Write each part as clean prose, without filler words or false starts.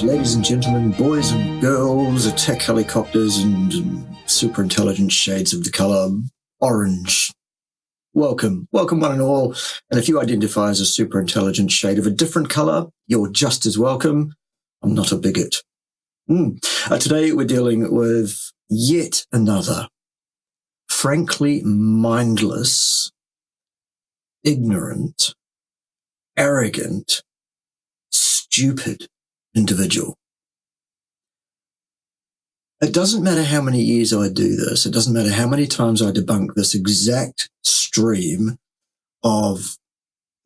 ladies and gentlemen, boys and girls, attack helicopters and super intelligent shades of the colour orange. Welcome one and all. And if you identify as a super intelligent shade of a different colour, you're just as welcome. I'm not a bigot. Today we're dealing with yet another frankly mindless, ignorant, arrogant, stupid individual. It doesn't matter how many years I do this. It doesn't matter how many times I debunk this exact stream of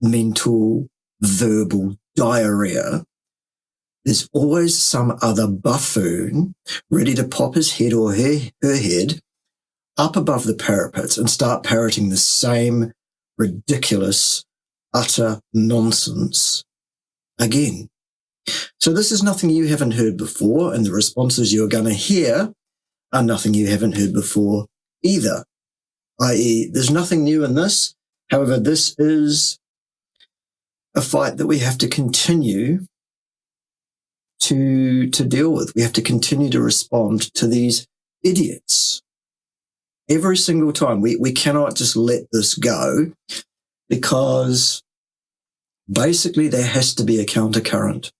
mental, verbal diarrhea. There's always some other buffoon ready to pop his head or her head up above the parapet and start parroting the same ridiculous, utter nonsense again. So this is nothing you haven't heard before, and the responses you're going to hear are nothing you haven't heard before either, i.e. there's nothing new in this. However, this is a fight that we have to continue to deal with. We have to continue to respond to these idiots every single time. We cannot just let this go, because basically there has to be a countercurrent.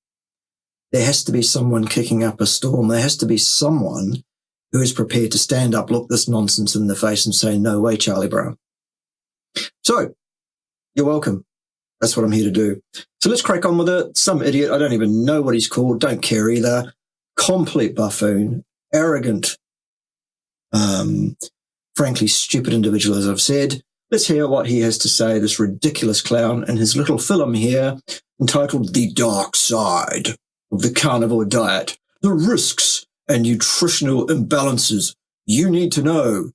There has to be someone kicking up a storm. There has to be someone who is prepared to stand up, look this nonsense in the face and say, no way, Charlie Brown. So, you're welcome. That's what I'm here to do. So let's crack on with it. Some idiot, I don't even know what he's called, don't care either. Complete buffoon, arrogant, frankly stupid individual, as I've said. Let's hear what he has to say, this ridiculous clown, in his little film here entitled The Dark Side of the Carnivore Diet, the risks and nutritional imbalances you need to know, !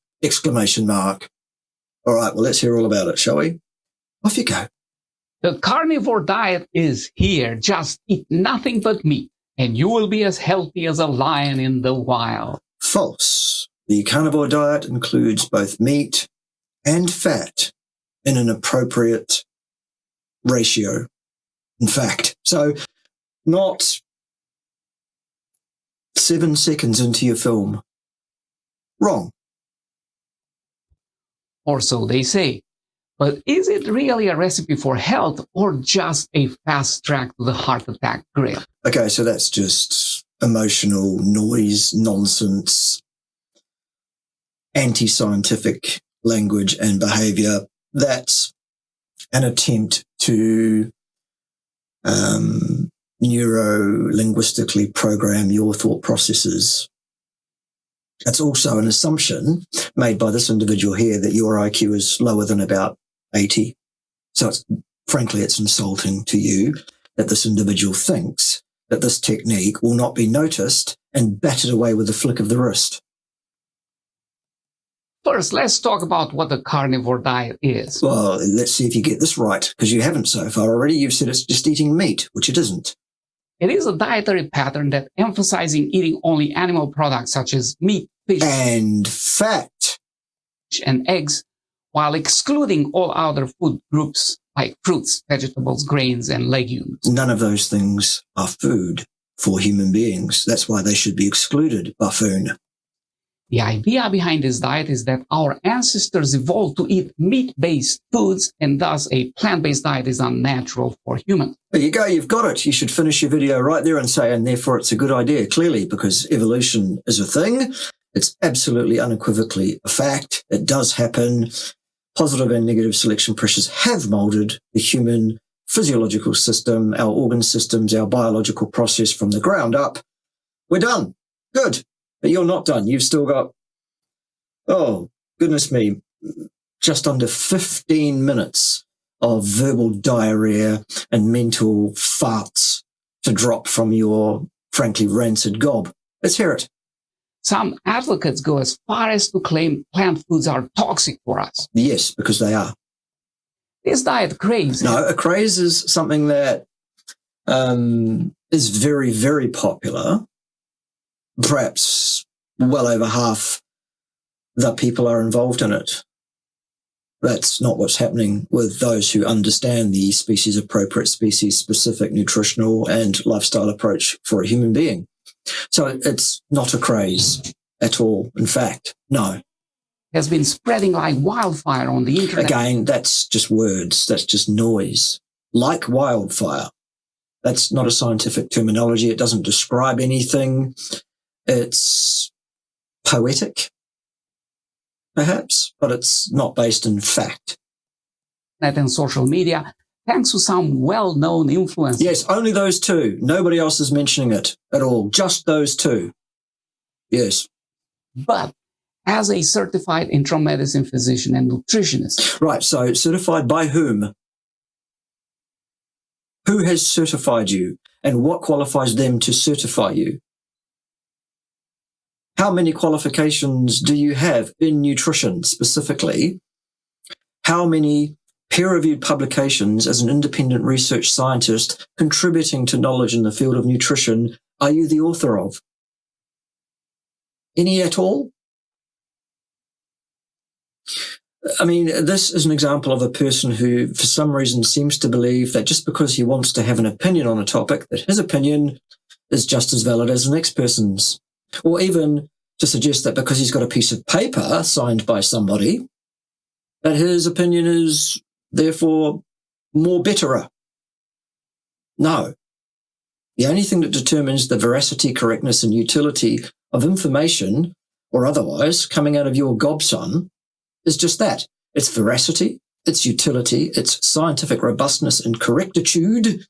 All right, well, let's hear all about it, shall we? Off you go. The carnivore diet is here. Just eat nothing but meat, and you will be as healthy as a lion in the wild. False. The carnivore diet includes both meat and fat in an appropriate ratio. In fact, so not 7 seconds into your film. Wrong. Or so they say. But is it really a recipe for health or just a fast track to the heart attack grill? Okay, so that's just emotional noise, nonsense, anti-scientific language and behavior. That's an attempt to neuro-linguistically program your thought processes. It's also an assumption made by this individual here that your IQ is lower than about 80. So it's insulting to you that this individual thinks that this technique will not be noticed and battered away with a flick of the wrist. First, let's talk about what the carnivore diet is. Well, let's see if you get this right, because you haven't so far already. You've said it's just eating meat, which it isn't. It is a dietary pattern that emphasizing eating only animal products such as meat, fish, and fat, and eggs, while excluding all other food groups like fruits, vegetables, grains, and legumes. None of those things are food for human beings. That's why they should be excluded, buffoon. The idea behind this diet is that our ancestors evolved to eat meat-based foods, and thus a plant-based diet is unnatural for humans. There you go, you've got it. You should finish your video right there and say, and therefore it's a good idea, clearly, because evolution is a thing. It's absolutely unequivocally a fact. It does happen. Positive and negative selection pressures have molded the human physiological system, our organ systems, our biological process from the ground up. We're done. Good. But you're not done. You've still got, oh, goodness me, just under 15 minutes of verbal diarrhea and mental farts to drop from your, frankly, rancid gob. Let's hear it. Some advocates go as far as to claim plant foods are toxic for us. Yes, because they are. This diet craze. No, a craze is something that is very, very popular. Perhaps well over half the people are involved in it. That's not what's happening with those who understand the species-appropriate, species-specific nutritional and lifestyle approach for a human being. So it's not a craze at all. In fact, no. Has been spreading like wildfire on the internet. Again, that's just words. That's just noise. Like wildfire. That's not a scientific terminology. It doesn't describe anything. It's poetic, perhaps, but it's not based in fact. And social media, thanks to some well-known influencers. Yes, only those two. Nobody else is mentioning it at all. Just those two. Yes. But as a certified internal medicine physician and nutritionist. Right, so certified by whom? Who has certified you? And what qualifies them to certify you? How many qualifications do you have in nutrition specifically? How many peer-reviewed publications as an independent research scientist contributing to knowledge in the field of nutrition are you the author of? Any at all? I mean, this is an example of a person who, for some reason, seems to believe that just because he wants to have an opinion on a topic, that his opinion is just as valid as the next person's. Or even to suggest that because he's got a piece of paper signed by somebody, that his opinion is therefore more betterer. No. The only thing that determines the veracity, correctness, and utility of information, or otherwise, coming out of your gobson, is just that. Its veracity, its utility, its scientific robustness and correctitude.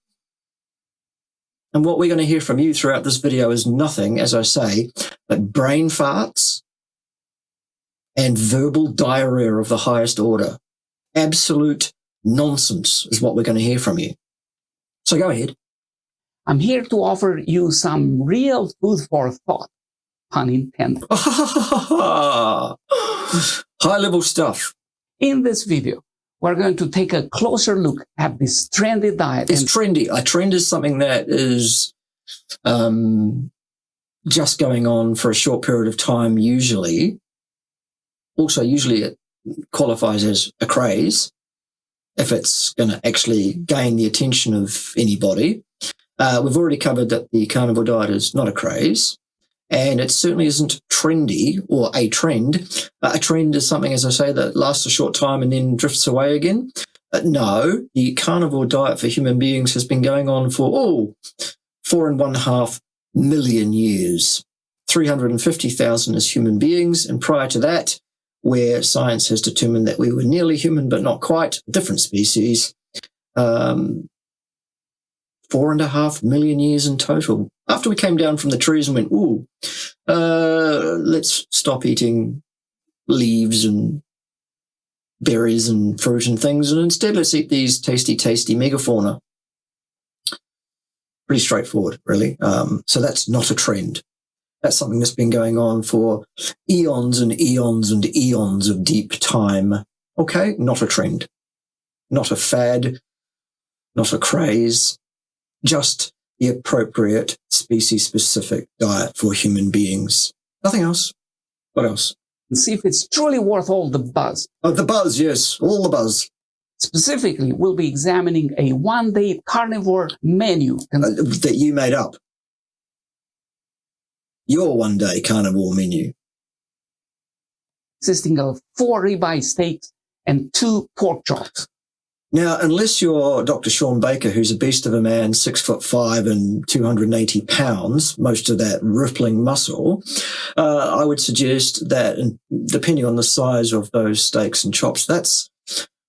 And what we're going to hear from you throughout this video is nothing, as I say, but brain farts and verbal diarrhea of the highest order. Absolute nonsense is what we're going to hear from you. So go ahead. I'm here to offer you some real food for thought, pun intended. High-level stuff. In this video, we're going to take a closer look at this trendy diet. It's trendy. A trend is something that is just going on for a short period of time, usually. Also, usually it qualifies as a craze if it's going to actually gain the attention of anybody. We've already covered that the carnivore diet is not a craze. And it certainly isn't trendy or a trend. A trend is something, as I say, that lasts a short time and then drifts away again. No, the carnivore diet for human beings has been going on for 4.5 million years. 350,000 as human beings. And prior to that, where science has determined that we were nearly human, but not quite, a different species, 4.5 million years in total. After we came down from the trees and went, let's stop eating leaves and berries and fruit and things, and instead let's eat these tasty, tasty megafauna. Pretty straightforward, really. So that's not a trend. That's something that's been going on for eons and eons and eons of deep time. Okay, not a trend. Not a fad. Not a craze. Just the appropriate species-specific diet for human beings. Nothing else. What else? And see if it's truly worth all the buzz. Oh, the buzz, yes. All the buzz. Specifically, we'll be examining a one-day carnivore menu. That you made up. Your one-day carnivore menu. Consisting of 4 ribeye steaks and 2 pork chops. Now, unless you're Dr. Sean Baker, who's a beast of a man, 6'5" and 280 pounds, most of that rippling muscle, I would suggest that, and depending on the size of those steaks and chops, that's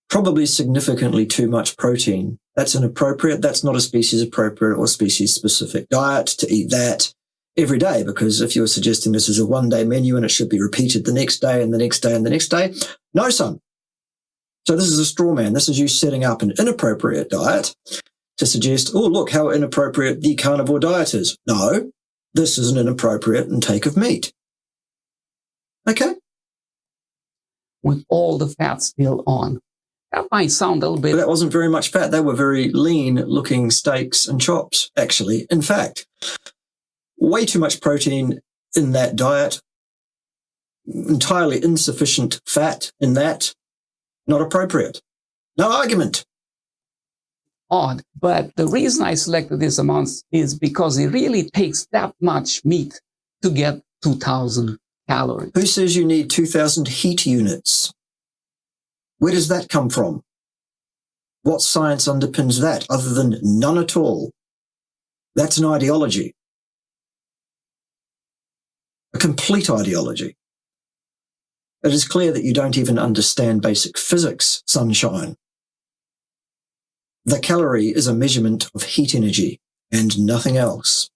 probably significantly too much protein. That's inappropriate. That's not a species-appropriate or species-specific diet to eat that every day, because if you're suggesting this is a one-day menu and it should be repeated the next day and the next day and the next day, no, son. So this is a straw man. This is you setting up an inappropriate diet to suggest, oh, look how inappropriate the carnivore diet is. No, this is an inappropriate intake of meat. Okay? With all the fat still on. That might sound a little bit... But that wasn't very much fat. They were very lean-looking steaks and chops, actually. In fact, way too much protein in that diet, entirely insufficient fat in that. Not appropriate. No argument. Odd, but the reason I selected this amount is because it really takes that much meat to get 2,000 calories. Who says you need 2,000 heat units? Where does that come from? What science underpins that other than none at all? That's an ideology. A complete ideology. It is clear that you don't even understand basic physics, sunshine. The calorie is a measurement of heat energy and nothing else.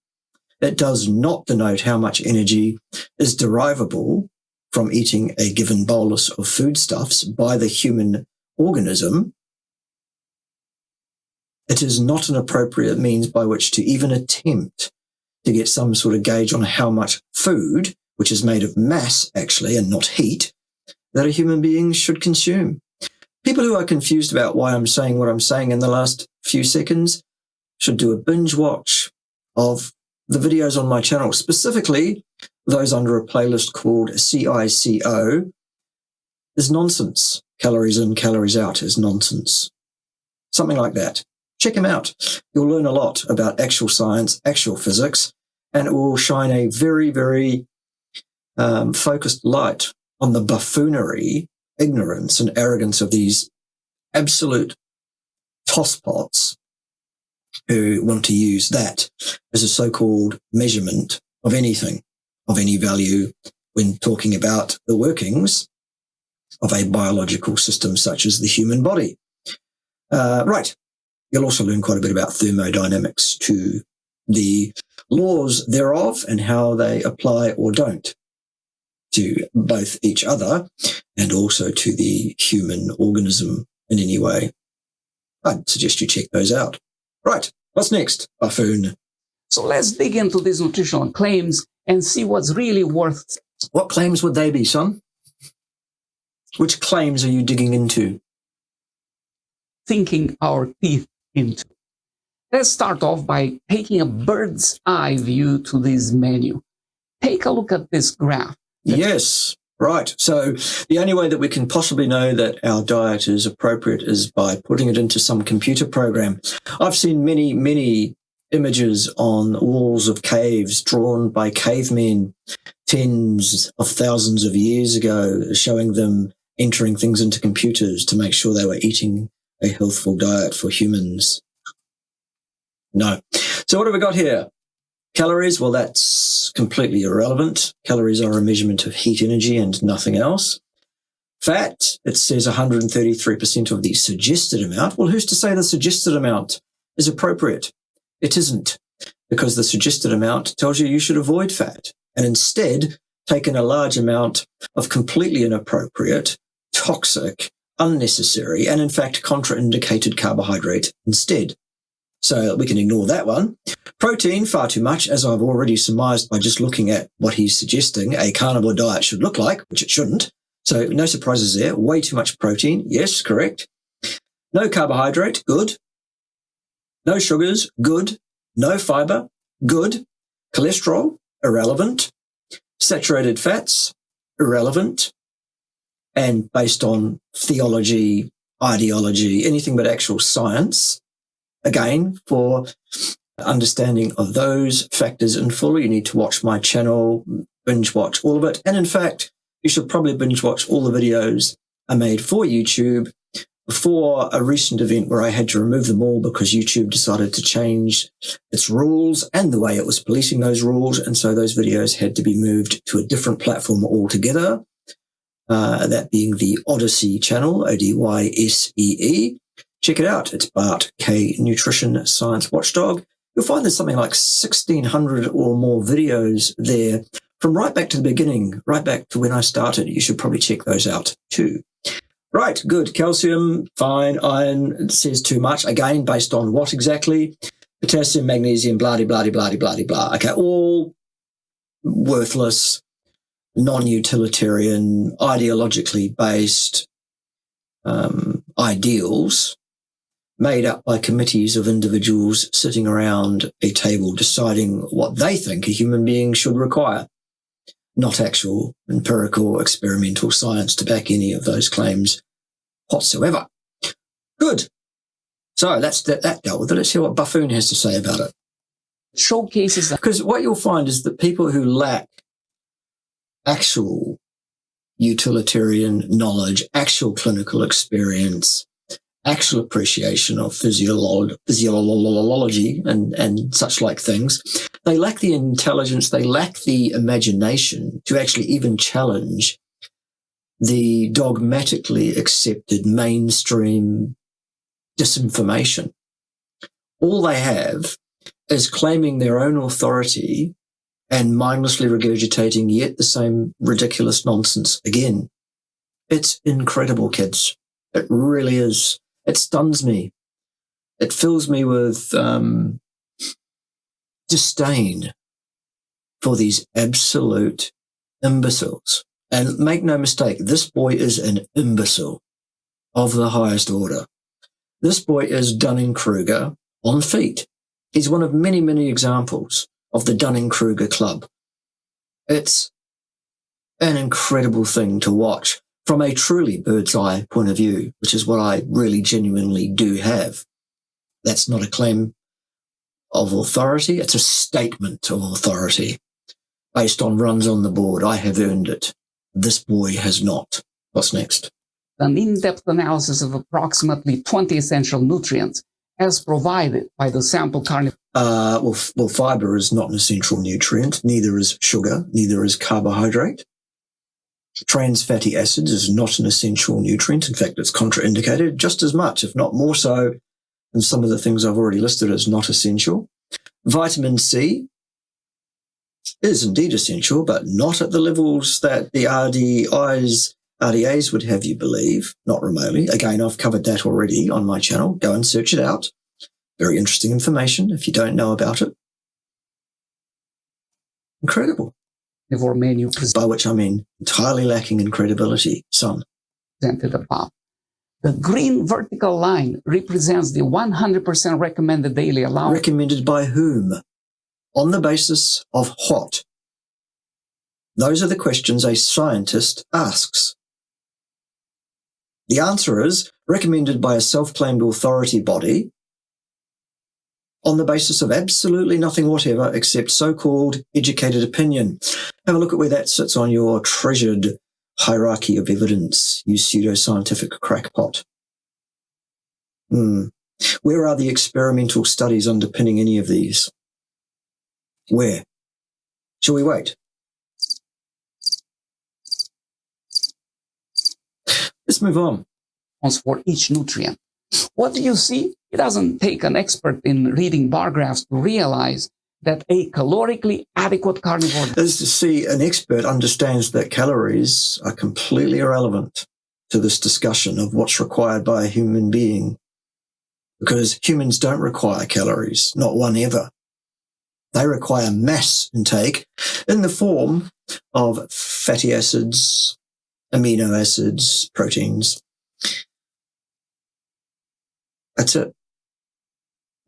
It does not denote how much energy is derivable from eating a given bolus of foodstuffs by the human organism. It is not an appropriate means by which to even attempt to get some sort of gauge on how much food, which is made of mass actually and not heat, that a human being should consume. People who are confused about why I'm saying what I'm saying in the last few seconds should do a binge watch of the videos on my channel, specifically those under a playlist called CICO. Is nonsense. Calories in, calories out is nonsense. Something like that. Check them out. You'll learn a lot about actual science, actual physics, and it will shine a very, very focused light on the buffoonery, ignorance, and arrogance of these absolute tosspots who want to use that as a so-called measurement of anything, of any value when talking about the workings of a biological system such as the human body. Right. You'll also learn quite a bit about thermodynamics, to the laws thereof and how they apply or don't to both each other and also to the human organism in any way. I'd suggest you check those out. Right, what's next, buffoon? So let's dig into these nutritional claims and see what's really worth. What claims would they be, son? Which claims are you digging into? Thinking our teeth into. Let's start off by taking a bird's eye view to this menu. Take a look at this graph. Yes, right. So the only way that we can possibly know that our diet is appropriate is by putting it into some computer program. I've seen many, many images on walls of caves drawn by cavemen tens of thousands of years ago, showing them entering things into computers to make sure they were eating a healthful diet for humans. No. So what have we got here? Calories, well, that's completely irrelevant. Calories are a measurement of heat energy and nothing else. Fat, it says 133% of the suggested amount. Well, who's to say the suggested amount is appropriate? It isn't, because the suggested amount tells you should avoid fat and instead take in a large amount of completely inappropriate, toxic, unnecessary, and in fact contraindicated carbohydrate instead. So we can ignore that one. Protein, far too much, as I've already surmised by just looking at what he's suggesting a carnivore diet should look like, which it shouldn't. So no surprises there. Way too much protein. Yes, correct. No carbohydrate. Good. No sugars. Good. No fiber. Good. Cholesterol. Irrelevant. Saturated fats. Irrelevant. And based on theology, ideology, anything but actual science, again, for understanding of those factors in full, you need to watch my channel, binge watch all of it. And in fact, you should probably binge watch all the videos I made for YouTube before a recent event where I had to remove them all because YouTube decided to change its rules and the way it was policing those rules. And so those videos had to be moved to a different platform altogether. That being the Odyssey channel, ODYSEE. Check it out. It's Bart K Nutrition Science Watchdog. You'll find there's something like 1,600 or more videos there from right back to the beginning, right back to when I started. You should probably check those out too. Right, good. Calcium, fine. Iron, it says too much. Again, based on what exactly? Potassium, magnesium, blah-de-blah-de-blah-de-blah-de-blah. Okay, all worthless, non-utilitarian, ideologically based ideals made up by committees of individuals sitting around a table deciding what they think a human being should require, not actual empirical experimental science to back any of those claims whatsoever. Good. So that's that dealt with it. Let's hear what Buffoon has to say about it. Showcases that. Because what you'll find is that people who lack actual utilitarian knowledge, actual clinical experience, actual appreciation of physiology and such like things, they lack the intelligence, they lack the imagination to actually even challenge the dogmatically accepted mainstream disinformation. All they have is claiming their own authority and mindlessly regurgitating yet the same ridiculous nonsense again. It's incredible, kids. It really is. It stuns me. It fills me with disdain for these absolute imbeciles. And make no mistake, this boy is an imbecile of the highest order. This boy is Dunning-Kruger on feet. He's one of many, many examples of the Dunning-Kruger Club. It's an incredible thing to watch from a truly bird's eye point of view, which is what I really genuinely do have. That's not a claim of authority. It's a statement of authority based on runs on the board. I have earned it. This boy has not. What's next? An in-depth analysis of approximately 20 essential nutrients as provided by the sample carnivore. Well, fiber is not an essential nutrient. Neither is sugar. Neither is carbohydrate. Trans fatty acids is not an essential nutrient. In fact, it's contraindicated just as much, if not more so, than some of the things I've already listed as not essential. Vitamin C is indeed essential, but not at the levels that the RDAs would have you believe, not remotely. Again, I've covered that already on my channel. Go and search it out. Very interesting information if you don't know about it. Incredible. Menu By which I mean entirely lacking in credibility, son. Presented above. The green vertical line represents the 100% recommended daily allowance. Recommended by whom? On the basis of what? Those are the questions a scientist asks. The answer is recommended by a self-claimed authority body on the basis of absolutely nothing whatever except so-called educated opinion. Have a look at where that sits on your treasured hierarchy of evidence, you pseudo-scientific crackpot. Where are the experimental studies underpinning any of these? Where? Shall we wait? Let's move on. For each nutrient. What do you see? It doesn't take an expert in reading bar graphs to realize that a calorically adequate carnivore... As to see, an expert understands that calories are completely irrelevant to this discussion of what's required by a human being. Because humans don't require calories, not one ever. They require mass intake in the form of fatty acids, amino acids, proteins. That's it.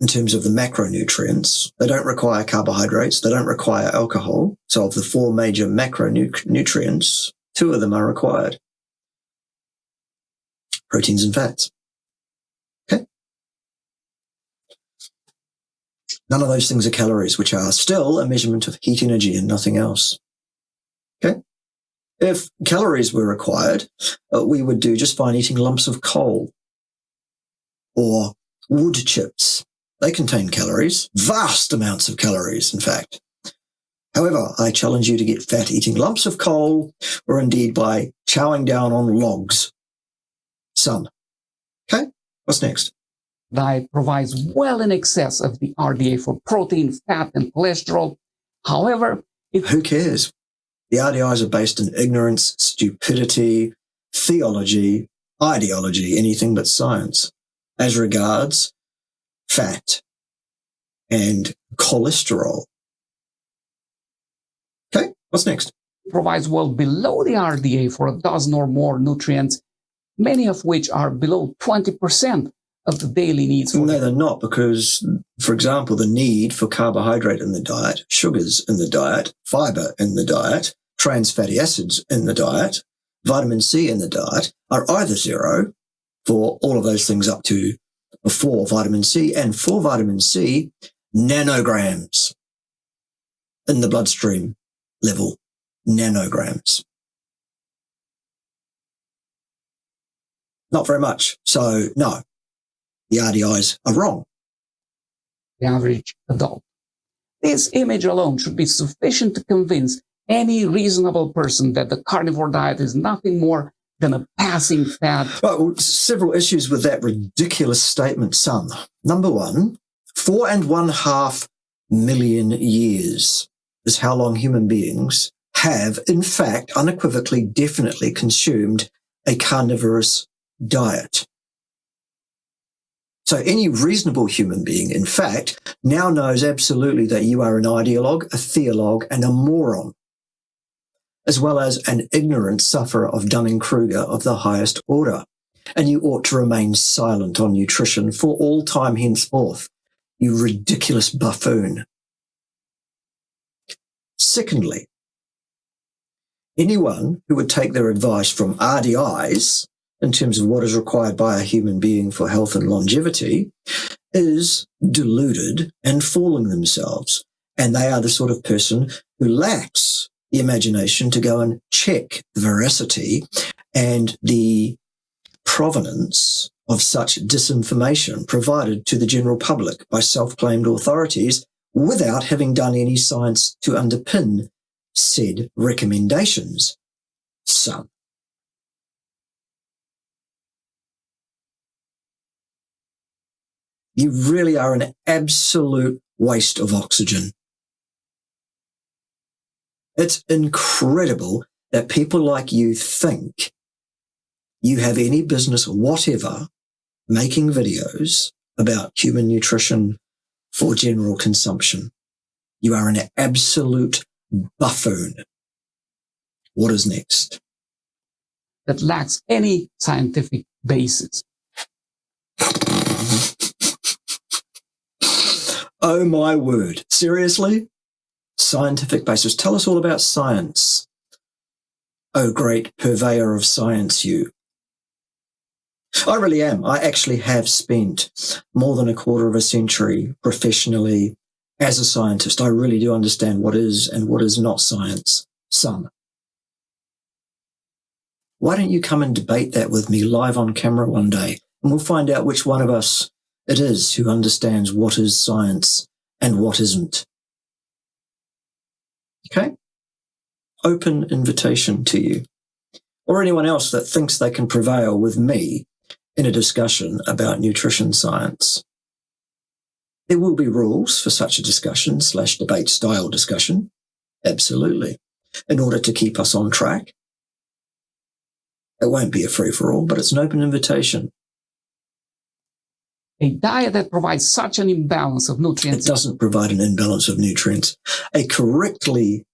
In terms of the macronutrients, they don't require carbohydrates, they don't require alcohol. So of the four major macronutrients, two of them are required. Proteins and fats. Okay? None of those things are calories, which are still a measurement of heat energy and nothing else. Okay? If calories were required, we would do just fine eating lumps of coal or wood chips. They contain calories, vast amounts of calories, in fact. However, I challenge you to get fat eating lumps of coal or indeed by chowing down on logs. Son. Okay, what's next? Diet provides well in excess of the RDA for protein, fat, and cholesterol. However, who cares? The RDIs are based in ignorance, stupidity, theology, ideology, anything but science. As regards fat and cholesterol. Okay, what's next? Provides well below the RDA for a dozen or more nutrients, many of which are below 20% of the daily needs. No, they're not, because, for example, the need for carbohydrate in the diet, sugars in the diet, fiber in the diet, trans fatty acids in the diet, vitamin C in the diet are either zero for all of those things up to before vitamin C, and for vitamin C, nanograms in the bloodstream level, nanograms. Not very much. So no, the RDIs are wrong. The average adult. This image alone should be sufficient to convince any reasonable person that the carnivore diet is nothing more than a passing fad. Right, well, several issues with that ridiculous statement, son. Number one, 4.5 million years is how long human beings have, in fact, unequivocally, definitely consumed a carnivorous diet. So any reasonable human being, in fact, now knows absolutely that you are an ideologue, a theologue, and a moron, as well as an ignorant sufferer of Dunning-Kruger of the highest order. And you ought to remain silent on nutrition for all time henceforth, you ridiculous buffoon. Secondly, anyone who would take their advice from RDIs in terms of what is required by a human being for health and longevity is deluded and fooling themselves. And they are the sort of person who lacks the imagination to go and check the veracity and the provenance of such disinformation provided to the general public by self-claimed authorities without having done any science to underpin said recommendations. Son. You really are an absolute waste of oxygen. It's incredible that people like you think you have any business whatever making videos about human nutrition for general consumption. You are an absolute buffoon. What is next? That lacks any scientific basis. Oh my word. Seriously? Scientific basis. Tell us all about science. Oh, great purveyor of science, you. I really am. I actually have spent more than a quarter of a century professionally as a scientist. I really do understand what is and what is not science. Son. Why don't you come and debate that with me live on camera one day, and we'll find out which one of us it is who understands what is science and what isn't. Okay? Open invitation to you, or anyone else that thinks they can prevail with me in a discussion about nutrition science. There will be rules for such a discussion / debate style discussion. Absolutely. In order to keep us on track. It won't be a free-for-all, but it's an open invitation. A diet that provides such an imbalance of nutrients. It doesn't provide an imbalance of nutrients. A correctly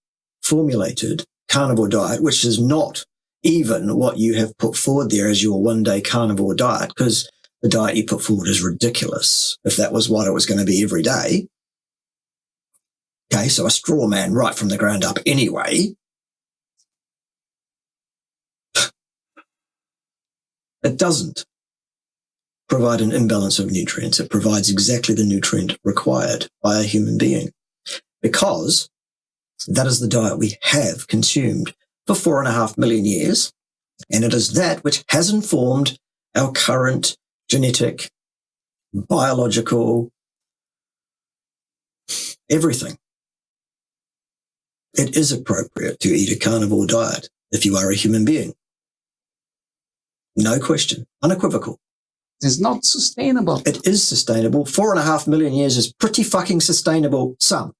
formulated carnivore diet, which is not even what you have put forward there as your one-day carnivore diet, because the diet you put forward is ridiculous if that was what it was going to be every day. Okay, so a straw man right from the ground up anyway. It doesn't provide an imbalance of nutrients. It provides exactly the nutrient required by a human being, because that is the diet we have consumed for 4.5 million years, and it is that which has informed our current genetic, biological, everything. It is appropriate to eat a carnivore diet if you are a human being. No question, unequivocal. It is not sustainable. It is sustainable. 4.5 million years is pretty fucking sustainable, son.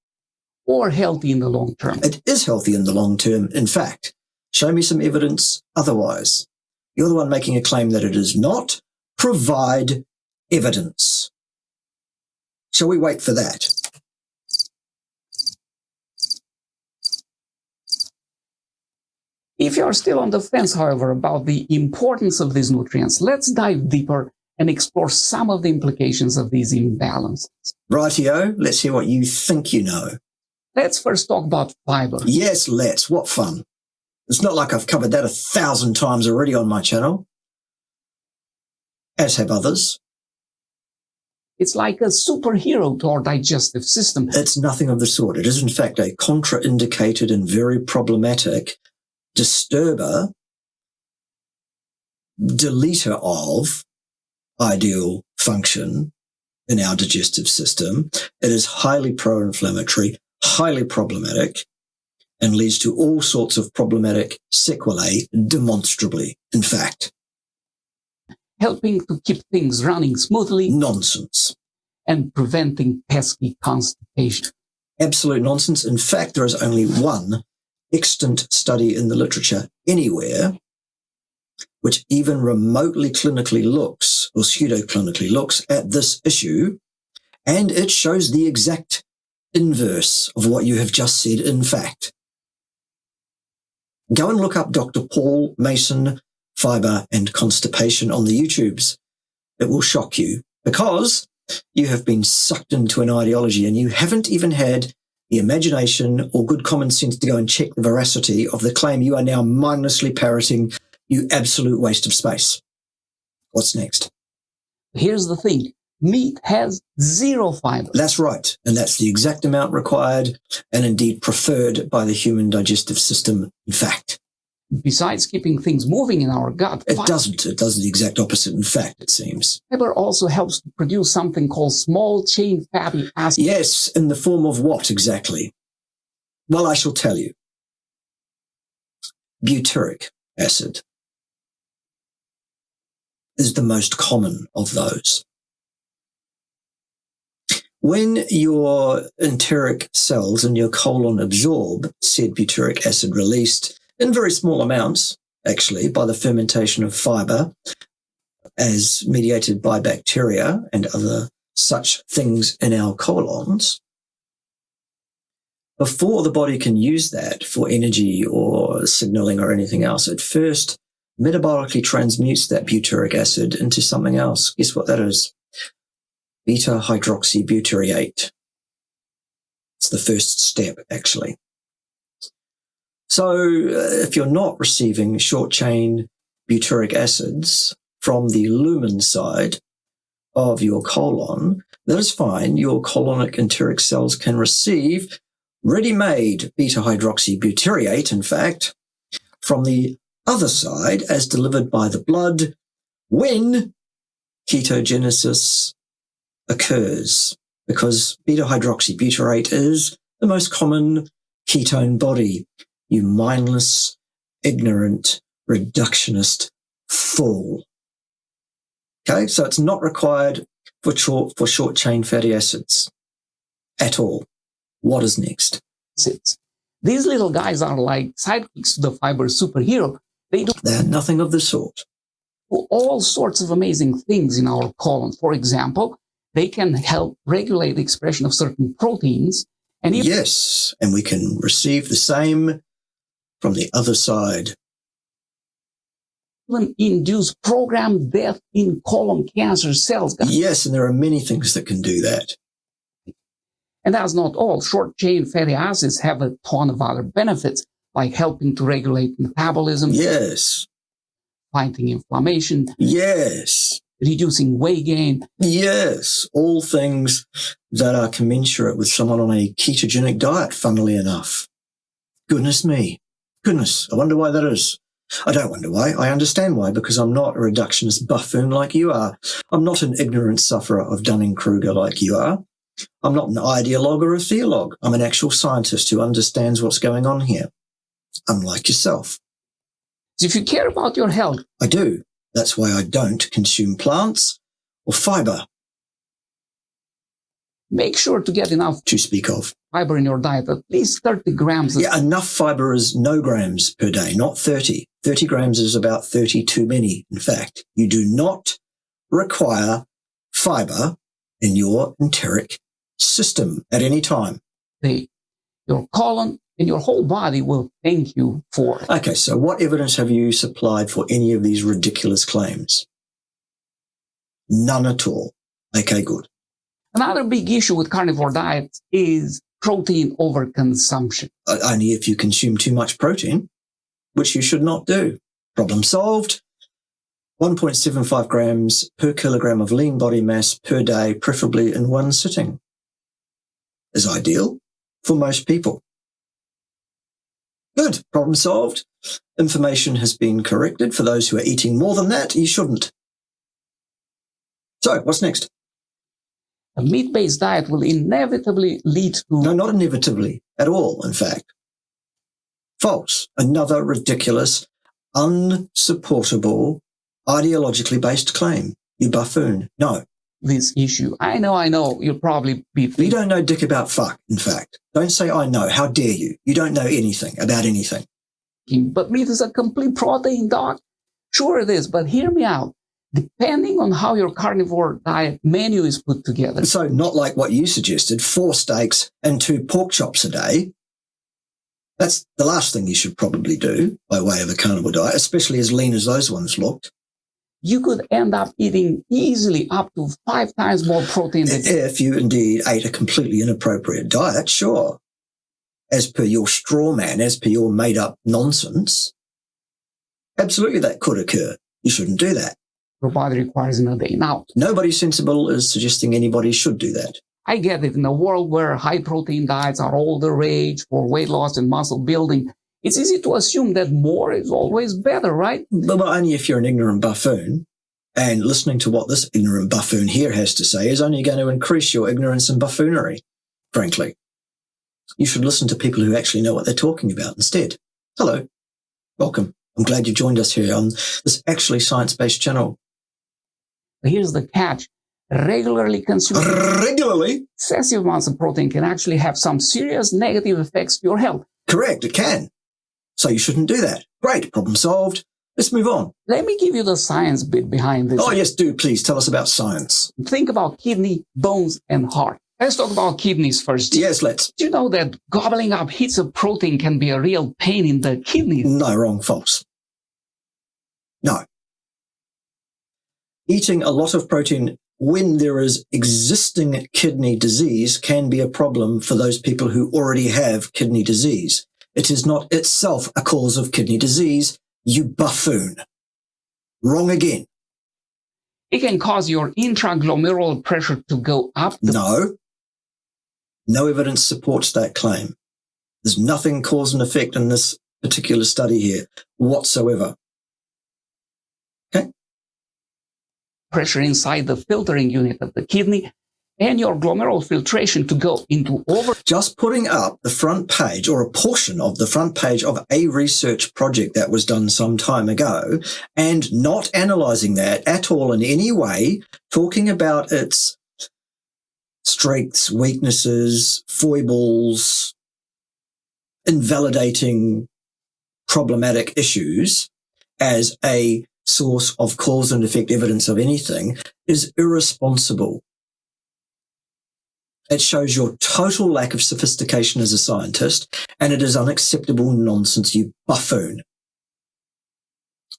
Or healthy in the long term. It is healthy in the long term, in fact. Show me some evidence otherwise. You're the one making a claim that it is not. Provide evidence. Shall we wait for that? If you're still on the fence, however, about the importance of these nutrients, let's dive deeper and explore some of the implications of these imbalances. Rightio, let's hear what you think you know. Let's first talk about fiber. Yes, let's. What fun. It's not like I've covered that 1,000 times already on my channel. as have others. It's like a superhero to our digestive system. It's nothing of the sort. It is, in fact, a contraindicated and very problematic disturber, deleter of ideal function in our digestive system. It is highly pro-inflammatory, highly problematic, and leads to all sorts of problematic sequelae demonstrably, in fact. Helping to keep things running smoothly. Nonsense. And preventing pesky constipation. Absolute nonsense. In fact, there is only one extant study in the literature anywhere which even remotely clinically looks, or pseudo-clinically looks, at this issue, and it shows the exact inverse of what you have just said, in fact. Go and look up Dr. Paul Mason, fiber and constipation on the YouTubes. It will shock you, because you have been sucked into an ideology and you haven't even had the imagination or good common sense to go and check the veracity of the claim you are now mindlessly parroting, you absolute waste of space. What's next? Here's the thing. Meat has 0 fiber. That's right. And that's the exact amount required and indeed preferred by the human digestive system, in fact. Besides keeping things moving in our gut, it doesn't. It does the exact opposite, in fact, it seems. Fiber also helps to produce something called small-chain fatty acids. Yes, in the form of what exactly? Well, I shall tell you. Butyric acid is the most common of those. When your enteric cells in your colon absorb said butyric acid released in very small amounts, actually, by the fermentation of fiber, as mediated by bacteria and other such things in our colons, before the body can use that for energy or signaling or anything else, it first metabolically transmutes that butyric acid into something else. Guess what that is? Beta-hydroxybutyrate. It's the first step, actually. So if you're not receiving short-chain butyric acids from the lumen side of your colon, that is fine. Your colonic enteric cells can receive ready-made beta-hydroxybutyrate, in fact, from the other side as delivered by the blood when ketogenesis occurs, because beta-hydroxybutyrate is the most common ketone body. You mindless, ignorant, reductionist fool. Okay, so it's not required for short-chain fatty acids at all. What is next? These little guys are like sidekicks to the fiber superhero. They are nothing of the sort. Do all sorts of amazing things in our colon. For example, they can help regulate the expression of certain proteins. And yes, and we can receive the same from the other side. Even induce programmed death in colon cancer cells. Yes, and there are many things that can do that. And that's not all. Short-chain fatty acids have a ton of other benefits, like helping to regulate metabolism. Yes. Fighting inflammation. Yes. Reducing weight gain. Yes. All things that are commensurate with someone on a ketogenic diet, funnily enough. Goodness me. Goodness. I wonder why that is. I don't wonder why. I understand why, because I'm not a reductionist buffoon like you are. I'm not an ignorant sufferer of Dunning-Kruger like you are. I'm not an ideologue or a theologue. I'm an actual scientist who understands what's going on here, unlike yourself. So if you care about your health... I do. That's why I don't consume plants or fiber. Make sure to get enough to speak of fiber in your diet, at least 30 grams. Yeah, enough fiber is no grams per day, not 30. 30 grams is about 30 too many. In fact, you do not require fiber in your enteric system at any time. Your colon and your whole body will thank you for it. Okay, so what evidence have you supplied for any of these ridiculous claims? None at all. Okay, good. Another big issue with carnivore diets is protein overconsumption. Only if you consume too much protein, which you should not do. Problem solved. 1.75 grams per kilogram of lean body mass per day, preferably in one sitting, is ideal for most people. Good, problem solved. Information has been corrected. For those who are eating more than that, you shouldn't. So, what's next? A meat-based diet will inevitably lead to... No, not inevitably, at all, in fact. False. Another ridiculous, unsupportable, ideologically based claim. You buffoon. No. This issue. I know. You'll probably be... You don't know dick about fuck, in fact. Don't say I know. How dare you? You don't know anything about anything. But meat is a complete protein, Doc. Sure it is, but hear me out. Depending on how your carnivore diet menu is put together. So not like what you suggested, 4 steaks and 2 pork chops a day. That's the last thing you should probably do by way of a carnivore diet, especially as lean as those ones looked. You could end up eating easily up to 5 times more protein than... If you indeed ate a completely inappropriate diet, sure. As per your straw man, as per your made-up nonsense. Absolutely that could occur. You shouldn't do that. Your body requires in a day. Now, nobody sensible is suggesting anybody should do that. I get it. In a world where high-protein diets are all the rage for weight loss and muscle building, it's easy to assume that more is always better, right? But only if you're an ignorant buffoon. And listening to what this ignorant buffoon here has to say is only going to increase your ignorance and buffoonery, frankly. You should listen to people who actually know what they're talking about instead. Hello. Welcome. I'm glad you joined us here on this actually science-based channel. Here's the catch. Regularly consuming excessive amounts of protein can actually have some serious negative effects to your health. Correct, it can. So you shouldn't do that. Great, problem solved. Let's move on. Let me give you the science bit behind this. Oh, yes, do. Please tell us about science. Think about kidney, bones, and heart. Let's talk about kidneys first. Yes, let's. Do you know that gobbling up heaps of protein can be a real pain in the kidneys? No, wrong, false. No. Eating a lot of protein when there is existing kidney disease can be a problem for those people who already have kidney disease. It is not itself a cause of kidney disease, you buffoon. Wrong again. It can cause your intraglomerular pressure to go up. No. No evidence supports that claim. There's nothing cause and effect in this particular study here whatsoever. Okay? Pressure inside the filtering unit of the kidney and your glomerular filtration to go into Just putting up the front page or a portion of the front page of a research project that was done some time ago and not analyzing that at all in any way, talking about its strengths, weaknesses, foibles, invalidating problematic issues as a source of cause and effect evidence of anything is irresponsible. It shows your total lack of sophistication as a scientist, and it is unacceptable nonsense, you buffoon.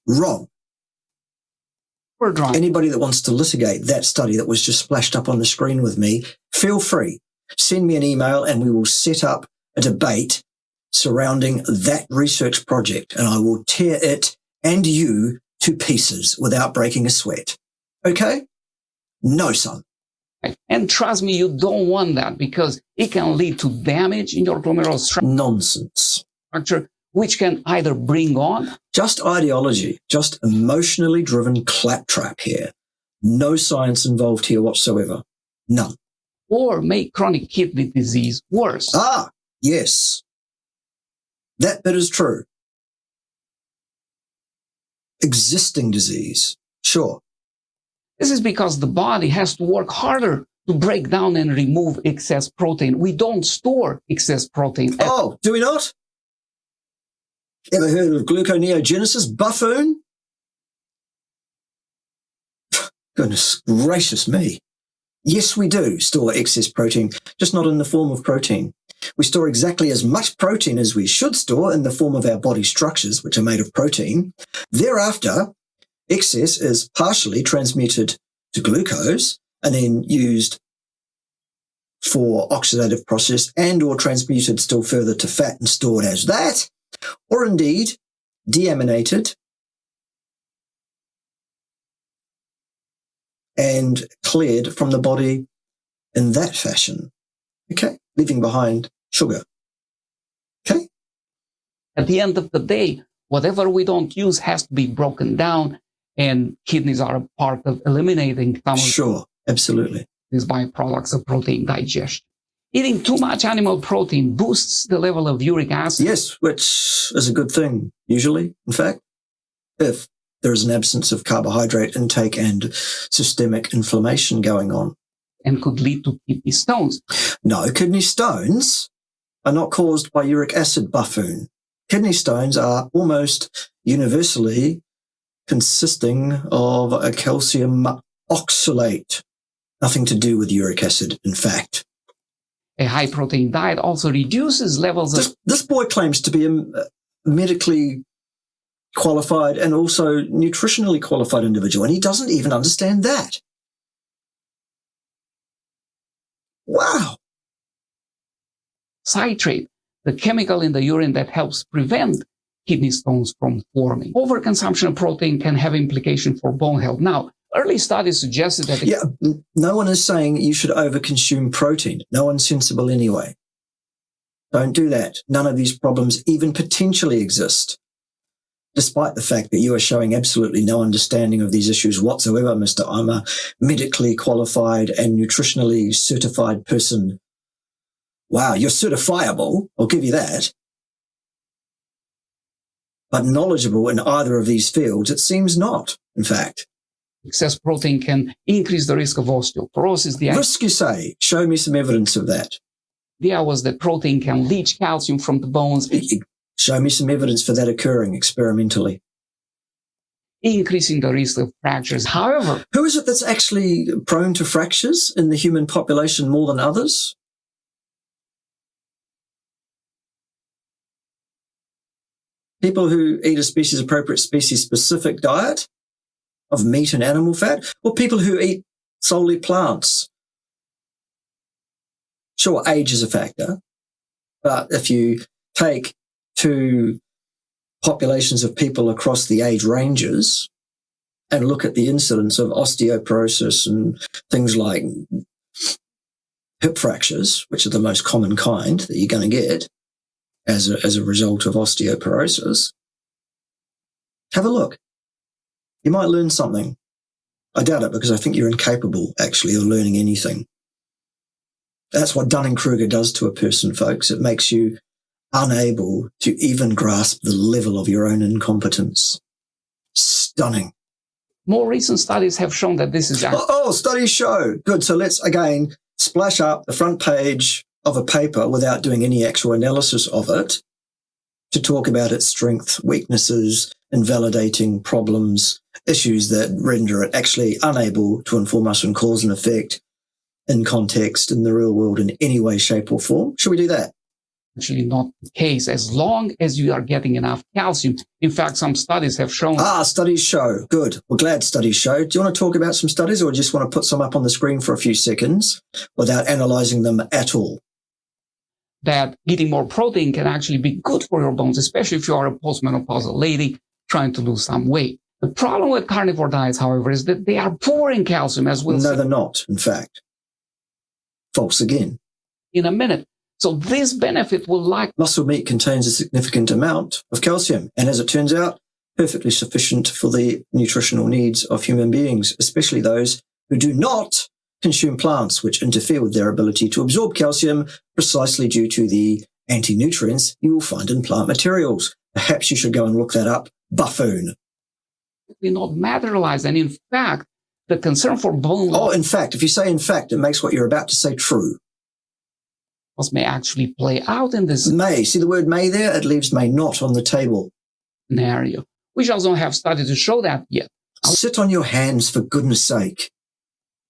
Wrong. Anybody that wants to litigate that study that was just splashed up on the screen with me, feel free. Send me an email and we will set up a debate surrounding that research project, and I will tear it and you to pieces without breaking a sweat. Okay? No, son. And trust me, you don't want that because it can lead to damage in your glomerular nonsense structure, which can either bring on... Just ideology, just emotionally driven claptrap here. No science involved here whatsoever. None. Or make chronic kidney disease worse. Ah, yes. That bit is true. Existing disease, sure. This is because the body has to work harder to break down and remove excess protein. We don't store excess protein. Oh, do we not? Ever heard of gluconeogenesis, buffoon? Goodness gracious me. Yes, we do store excess protein, just not in the form of protein. We store exactly as much protein as we should store in the form of our body structures, which are made of protein. Thereafter, excess is partially transmuted to glucose and then used for oxidative process and or transmuted still further to fat and stored as that, or indeed deaminated and cleared from the body in that fashion. Okay, leaving behind sugar. Okay. At the end of the day, whatever we don't use has to be broken down, and kidneys are a part of eliminating some Sure, absolutely. these byproducts of protein digestion. Eating too much animal protein boosts the level of uric acid. Yes, which is a good thing, usually, in fact, if there is an absence of carbohydrate intake and systemic inflammation going on. And could lead to kidney stones. No, kidney stones are not caused by uric acid, buffoon. Kidney stones are almost universally consisting of a calcium oxalate. Nothing to do with uric acid, in fact. A high-protein diet also reduces levels of... This boy claims to be a medically qualified and also nutritionally qualified individual, and he doesn't even understand that. Wow. citrate, the chemical in the urine that helps prevent kidney stones from forming. Overconsumption of protein can have implications for bone health. Now, early studies suggested that... No one is saying you should overconsume protein. No one's sensible anyway. Don't do that. None of these problems even potentially exist, despite the fact that you are showing absolutely no understanding of these issues whatsoever, Mr. I'm a medically qualified and nutritionally certified person. Wow, you're certifiable, I'll give you that. But knowledgeable in either of these fields, it seems not, in fact. Excess protein can increase the risk of osteoporosis. Risk, you say? Show me some evidence of that. The idea was that protein can leach calcium from the bones. Show me some evidence for that occurring experimentally. Increasing the risk of fractures. However, who is it that's actually prone to fractures in the human population more than others? People who eat a species-appropriate, species-specific diet of meat and animal fat, or people who eat solely plants? Sure, age is a factor, but if you take two populations of people across the age ranges and look at the incidence of osteoporosis and things like hip fractures, which are the most common kind that you're going to get as a result of osteoporosis, have a look. You might learn something. I doubt it, because I think you're incapable, actually, of learning anything. That's what Dunning-Kruger does to a person, folks. It makes you unable to even grasp the level of your own incompetence. Stunning. More recent studies have shown that this is... Studies show. Good. So let's, again, splash up the front page of a paper without doing any actual analysis of it to talk about its strengths, weaknesses, invalidating problems, issues that render it actually unable to inform us on cause and effect in context in the real world in any way, shape or form. Should we do that? Actually not the case, as long as you are getting enough calcium. In fact, some studies have shown... Studies show. Good. We're glad studies show. Do you want to talk about some studies, or just want to put some up on the screen for a few seconds without analyzing them at all? That eating more protein can actually be good for your bones, especially if you are a postmenopausal lady trying to lose some weight. The problem with carnivore diets, however, is that they are poor in calcium, as we'll see. No, they're not, in fact. False again. In a minute. So this benefit will like... Muscle meat contains a significant amount of calcium, and as it turns out, perfectly sufficient for the nutritional needs of human beings, especially those who do not consume plants, which interfere with their ability to absorb calcium precisely due to the anti-nutrients you will find in plant materials. Perhaps you should go and look that up. Buffoon. Will not materialize, and in fact, the concern for bone loss... in fact, if you say in fact, it makes what you're about to say true. May actually play out in this... May. See the word may there? It leaves may not on the table. Scenario. We just don't have studies to show that yet. Sit on your hands, for goodness sake.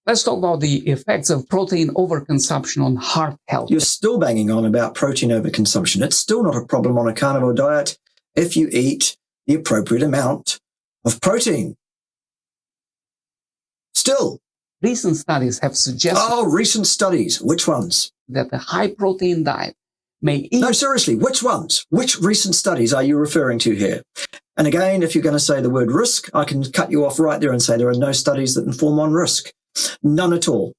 Let's talk about the effects of protein overconsumption on heart health. You're still banging on about protein overconsumption. It's still not a problem on a carnivore diet if you eat the appropriate amount of protein. Still. Recent studies have suggested... recent studies. Which ones? That the high-protein diet may No, seriously, which ones? Which recent studies are you referring to here? And again, if you're going to say the word risk, I can cut you off right there and say there are no studies that inform on risk. None at all.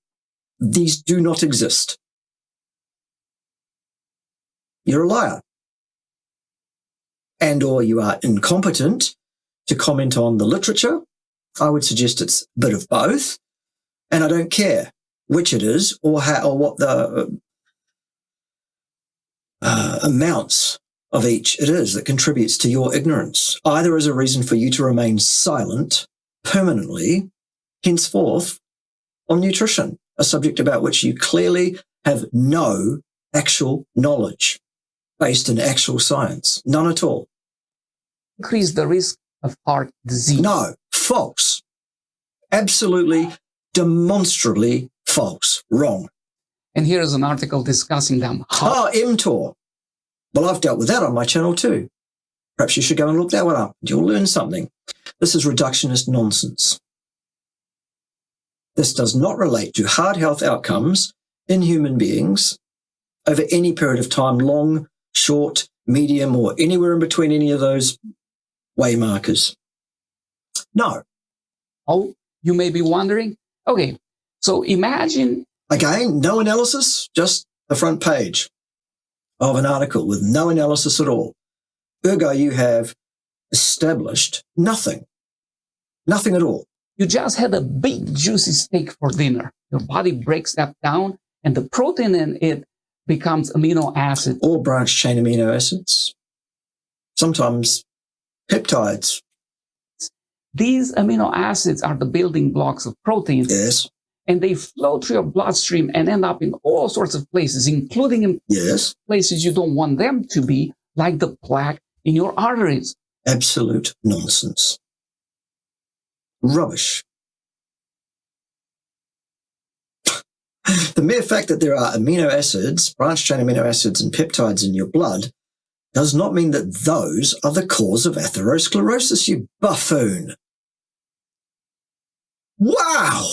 These do not exist. You're a liar. And or you are incompetent to comment on the literature. I would suggest it's a bit of both. And I don't care which it is or how or what the amounts of each it is that contributes to your ignorance, either as a reason for you to remain silent permanently, henceforth, on nutrition, a subject about which you clearly have no actual knowledge based in actual science. None at all. Increase the risk of heart disease. No, false. Absolutely, demonstrably false. Wrong. And here is an article discussing them. mTOR. Well, I've dealt with that on my channel too. Perhaps you should go and look that one up. You'll learn something. This is reductionist nonsense. This does not relate to heart health outcomes in human beings over any period of time, long, short, medium, or anywhere in between any of those way markers. No. Oh, you may be wondering. Okay, so imagine. Again, no analysis, just the front page of an article with no analysis at all. Ergo, you have established nothing. Nothing at all. You just had a big juicy steak for dinner. Your body breaks that down and the protein in it becomes amino acids. Or branched chain amino acids. Sometimes peptides. These amino acids are the building blocks of proteins. Yes. And they flow through your bloodstream and end up in all sorts of places, including in places you don't want them to be, like the plaque in your arteries. Absolute nonsense. Rubbish. The mere fact that there are amino acids, branched chain amino acids and peptides in your blood does not mean that those are the cause of atherosclerosis, you buffoon. Wow!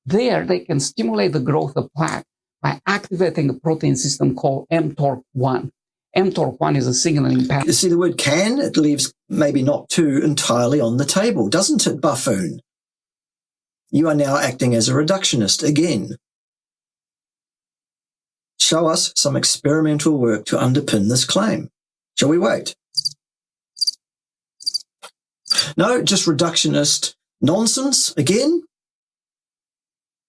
There, they can stimulate the growth of plaque by activating a protein system called mTORC1. mTORC1 is a signaling pathway. You see the word can? It leaves maybe not too entirely on the table, doesn't it, buffoon? You are now acting as a reductionist again. Show us some experimental work to underpin this claim. Shall we wait? No, just reductionist nonsense again?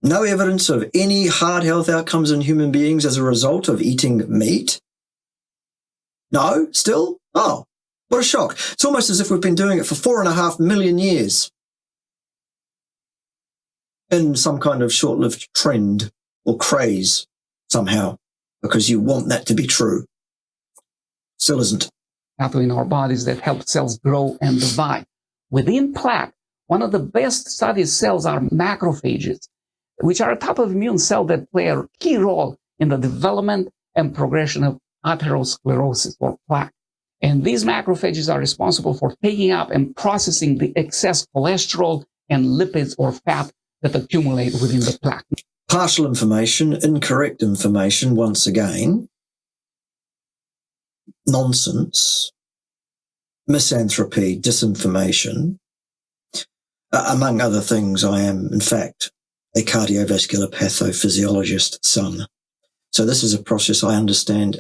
No evidence of any heart health outcomes in human beings as a result of eating meat? No? Still? Oh, what a shock. It's almost as if we've been doing it for 4.5 million years. In some kind of short-lived trend or craze somehow, because you want that to be true. Still isn't. Pathway in our bodies that help cells grow and divide. Within plaque, one of the best studied cells are macrophages, which are a type of immune cell that play a key role in the development and progression of atherosclerosis or plaque. And these macrophages are responsible for taking up and processing the excess cholesterol and lipids or fat that accumulate within the plaque. Partial information, incorrect information, once again. Nonsense. Misanthropy, disinformation. Among other things, I am, in fact, a cardiovascular pathophysiologist son. So this is a process I understand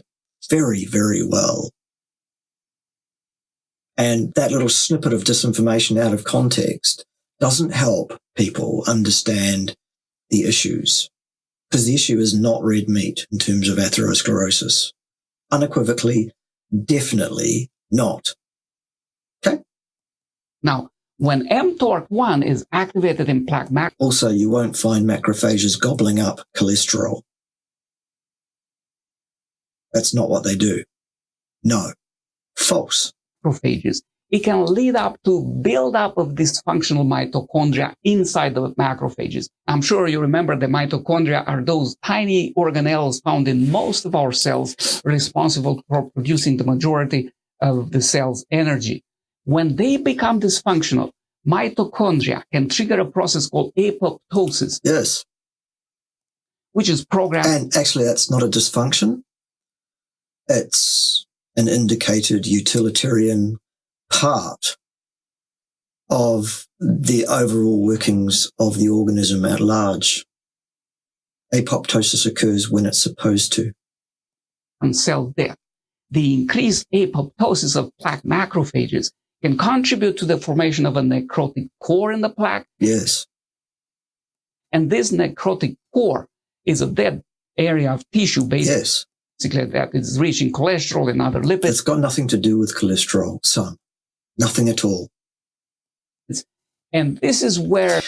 very, very well. And that little snippet of disinformation out of context doesn't help people understand the issues, because the issue is not red meat in terms of atherosclerosis. Unequivocally, definitely not. Okay? Now, when mTORC1 is activated in plaque also, you won't find macrophages gobbling up cholesterol. That's not what they do. No. False. Macrophages, it can lead up to buildup of dysfunctional mitochondria inside the macrophages. I'm sure you remember the mitochondria are those tiny organelles found in most of our cells responsible for producing the majority of the cell's energy. When they become dysfunctional, mitochondria can trigger a process called apoptosis. Yes. Which is programmed. And actually, that's not a dysfunction. it's an indicated utilitarian part of the overall workings of the organism at large. Apoptosis occurs when it's supposed to. And cell death. The increased apoptosis of plaque macrophages can contribute to the formation of a necrotic core in the plaque. Yes. And this necrotic core is a dead area of tissue basically that is rich in cholesterol and other lipids. It's got nothing to do with cholesterol, son. Nothing at all. And this is where,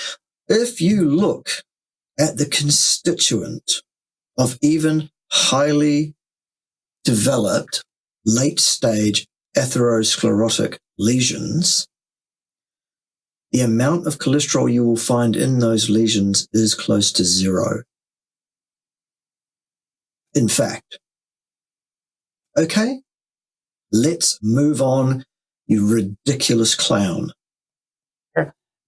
if you look at the constituent of even highly developed late-stage atherosclerotic lesions, the amount of cholesterol you will find in those lesions is close to zero. In fact, okay, let's move on, you ridiculous clown.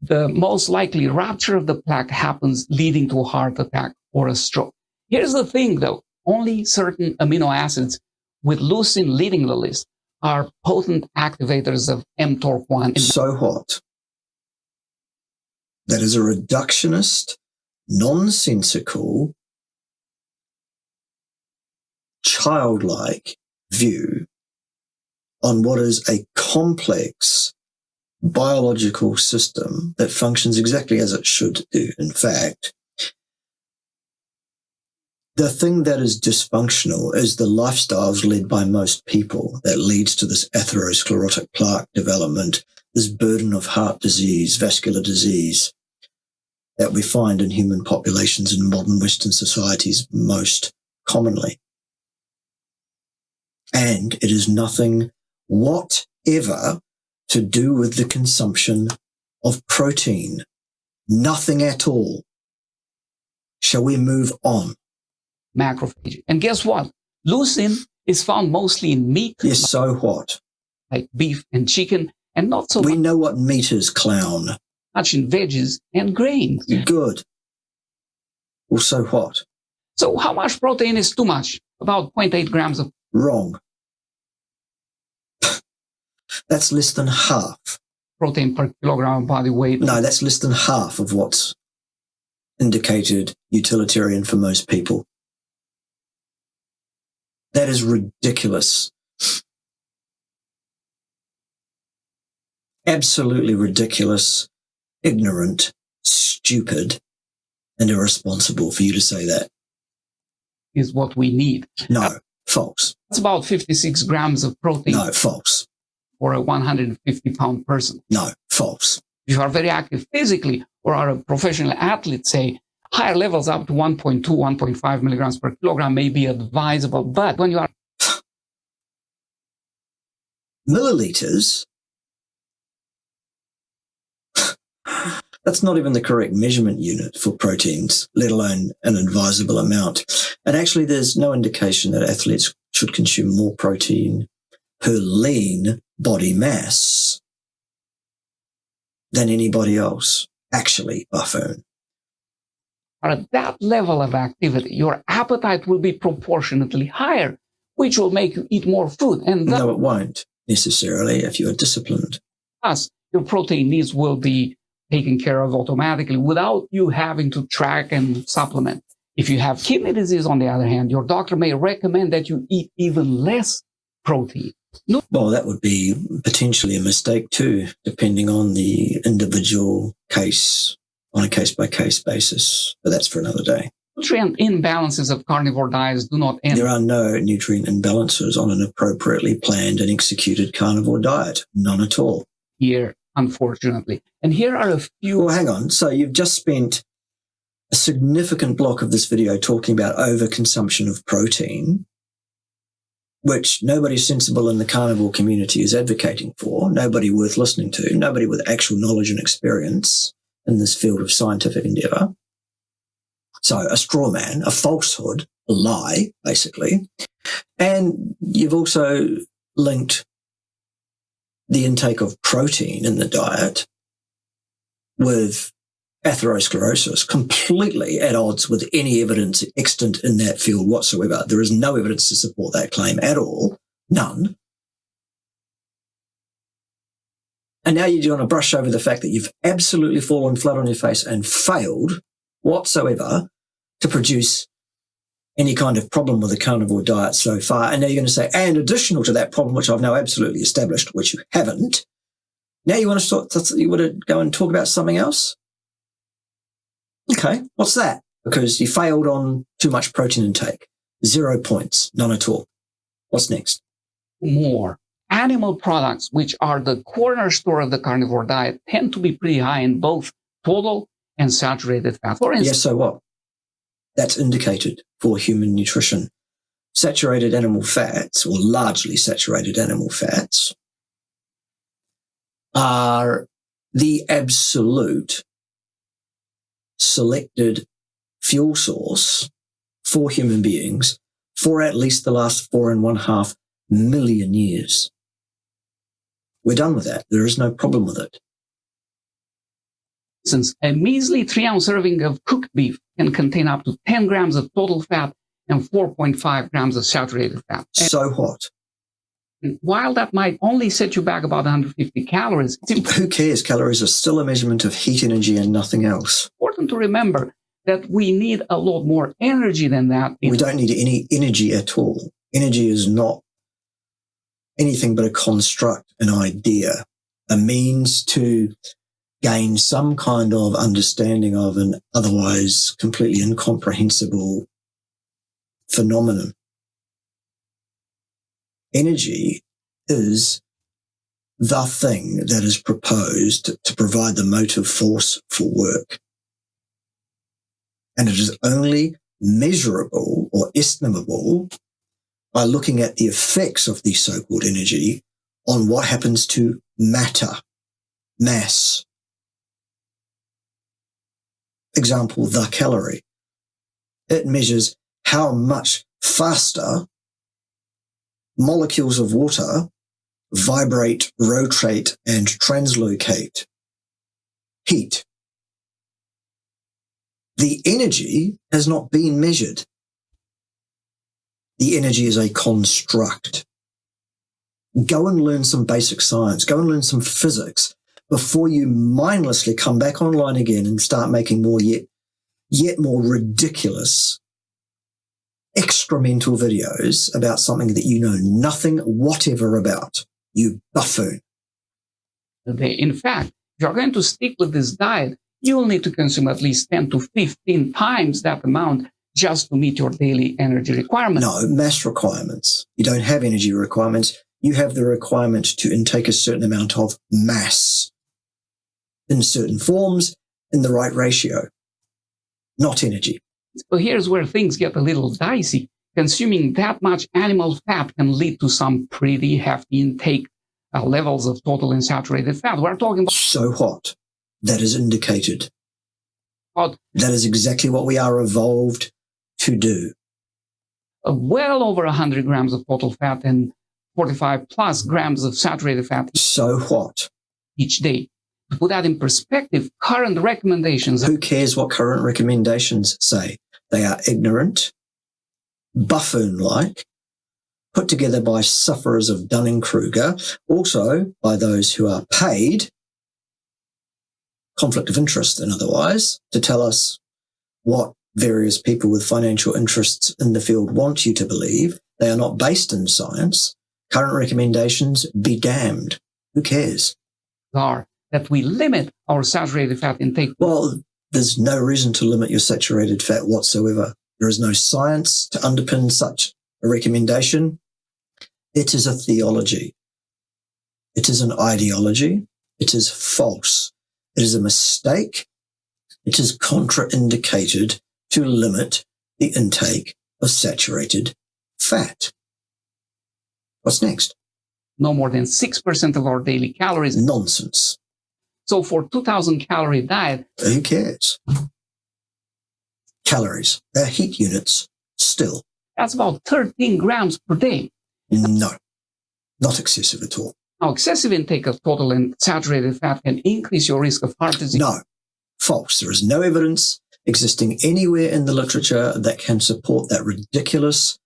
the most likely rupture of the plaque happens leading to a heart attack or a stroke. Here's the thing, though. Only certain amino acids, with leucine leading the list, are potent activators of mTORC1. So what? That is a reductionist, nonsensical, childlike view on what is a complex biological system that functions exactly as it should do. In fact, the thing that is dysfunctional is the lifestyles led by most people that leads to this atherosclerotic plaque development, this burden of heart disease, vascular disease that we find in human populations in modern Western societies most commonly. And it is nothing whatever to do with the consumption of protein. Nothing at all. Shall we move on? Macrophage. And guess what? Leucine is found mostly in meat. Yes, so what? Like beef and chicken, and not so We know what meat is, clown. much in veggies and grains. Good. Well, so what? So how much protein is too much? About 0.8 grams of Wrong. That's less than half. protein per kilogram of body weight. No, that's less than half of what's indicated utilitarian for most people. That is ridiculous. Absolutely ridiculous, ignorant, stupid, and irresponsible for you to say that. Is what we need. No, false. That's about 56 grams of protein No, false. for a 150-pound person. No, false. If you are very active physically or are a professional athlete, say, higher levels up to 1.2, 1.5 milligrams per kilogram may be advisable. But when you are milliliters, that's not even the correct measurement unit for proteins, let alone an advisable amount. And actually, there's no indication that athletes should consume more protein per lean body mass than anybody else. Actually, buffoon. at that level of activity, your appetite will be proportionately higher, which will make you eat more food. And No, it won't necessarily if you're disciplined. thus, your protein needs will be taken care of automatically without you having to track and supplement. If you have kidney disease, on the other hand, your doctor may recommend that you eat even less protein. Well, that would be potentially a mistake too, depending on the individual case, on a case-by-case basis. But that's for another day. Nutrient imbalances of carnivore diets do not end There are no nutrient imbalances on an appropriately planned and executed carnivore diet. None at all. here, unfortunately. And here are a few. Well, hang on. So you've just spent a significant block of this video talking about overconsumption of protein, which nobody sensible in the carnivore community is advocating for, nobody worth listening to, nobody with actual knowledge and experience in this field of scientific endeavor. So a straw man, a falsehood, a lie, basically. And you've also linked the intake of protein in the diet with atherosclerosis, completely at odds with any evidence extant in that field whatsoever. There is no evidence to support that claim at all. None. And now you want to brush over the fact that you've absolutely fallen flat on your face and failed whatsoever to produce any kind of problem with the carnivore diet so far. And now you're going to say, and additional to that problem, which I've now absolutely established, which you haven't, now you want to go and talk about something else? Okay, what's that? Because you failed on too much protein intake. 0 points, none at all. What's next? More. Animal products, which are the cornerstone of the carnivore diet, tend to be pretty high in both total and saturated fat. For instance, yes, so what? That's indicated for human nutrition. Saturated animal fats, or largely saturated animal fats, are the absolute selected fuel source for human beings for at least the last 4.5 million years. We're done with that. There is no problem with it. Since a measly 3-ounce serving of cooked beef can contain up to 10 grams of total fat and 4.5 grams of saturated fat. So what? And while that might only set you back about 150 calories, it's Who cares? Calories are still a measurement of heat energy and nothing else. important to remember that we need a lot more energy than that. We don't need any energy at all. Energy is not anything but a construct, an idea, a means to gain some kind of understanding of an otherwise completely incomprehensible phenomenon. Energy is the thing that is proposed to provide the motive force for work. And it is only measurable or estimable by looking at the effects of the so-called energy on what happens to matter, mass. Example, the calorie. It measures how much faster molecules of water vibrate, rotate, and translocate heat. The energy has not been measured. The energy is a construct. Go and learn some basic science. Go and learn some physics before you mindlessly come back online again and start making more yet more ridiculous extra-mental videos about something that you know nothing whatever about. You buffoon. In fact, if you're going to stick with this diet, you will need to consume at least 10 to 15 times that amount just to meet your daily energy requirements. No, mass requirements. You don't have energy requirements. You have the requirement to intake a certain amount of mass in certain forms in the right ratio, not energy. So here's where things get a little dicey. Consuming that much animal fat can lead to some pretty hefty intake levels of total and saturated fat. We're talking about... So what? That is indicated. That is exactly what we are evolved to do. Well over 100 grams of total fat and 45 plus grams of saturated fat. So what? Each day. To put that in perspective, current recommendations... Who cares what current recommendations say? They are ignorant, buffoon-like, put together by sufferers of Dunning-Kruger, also by those who are paid, conflict of interest and otherwise, to tell us what various people with financial interests in the field want you to believe. They are not based in science. Current recommendations, be damned. Who cares? Are that we limit our saturated fat intake. Well, there's no reason to limit your saturated fat whatsoever. There is no science to underpin such a recommendation. It is a theology. It is an ideology. It is false. It is a mistake. It is contraindicated to limit the intake of saturated fat. What's next? No more than 6% of our daily calories. Nonsense. So for 2,000 calorie diet... Who cares? Calories. They're heat units still. That's about 13 grams per day. No, not excessive at all. Now, excessive intake of total and saturated fat can increase your risk of heart disease. No, False. There is no evidence existing anywhere in the literature that can support that ridiculous,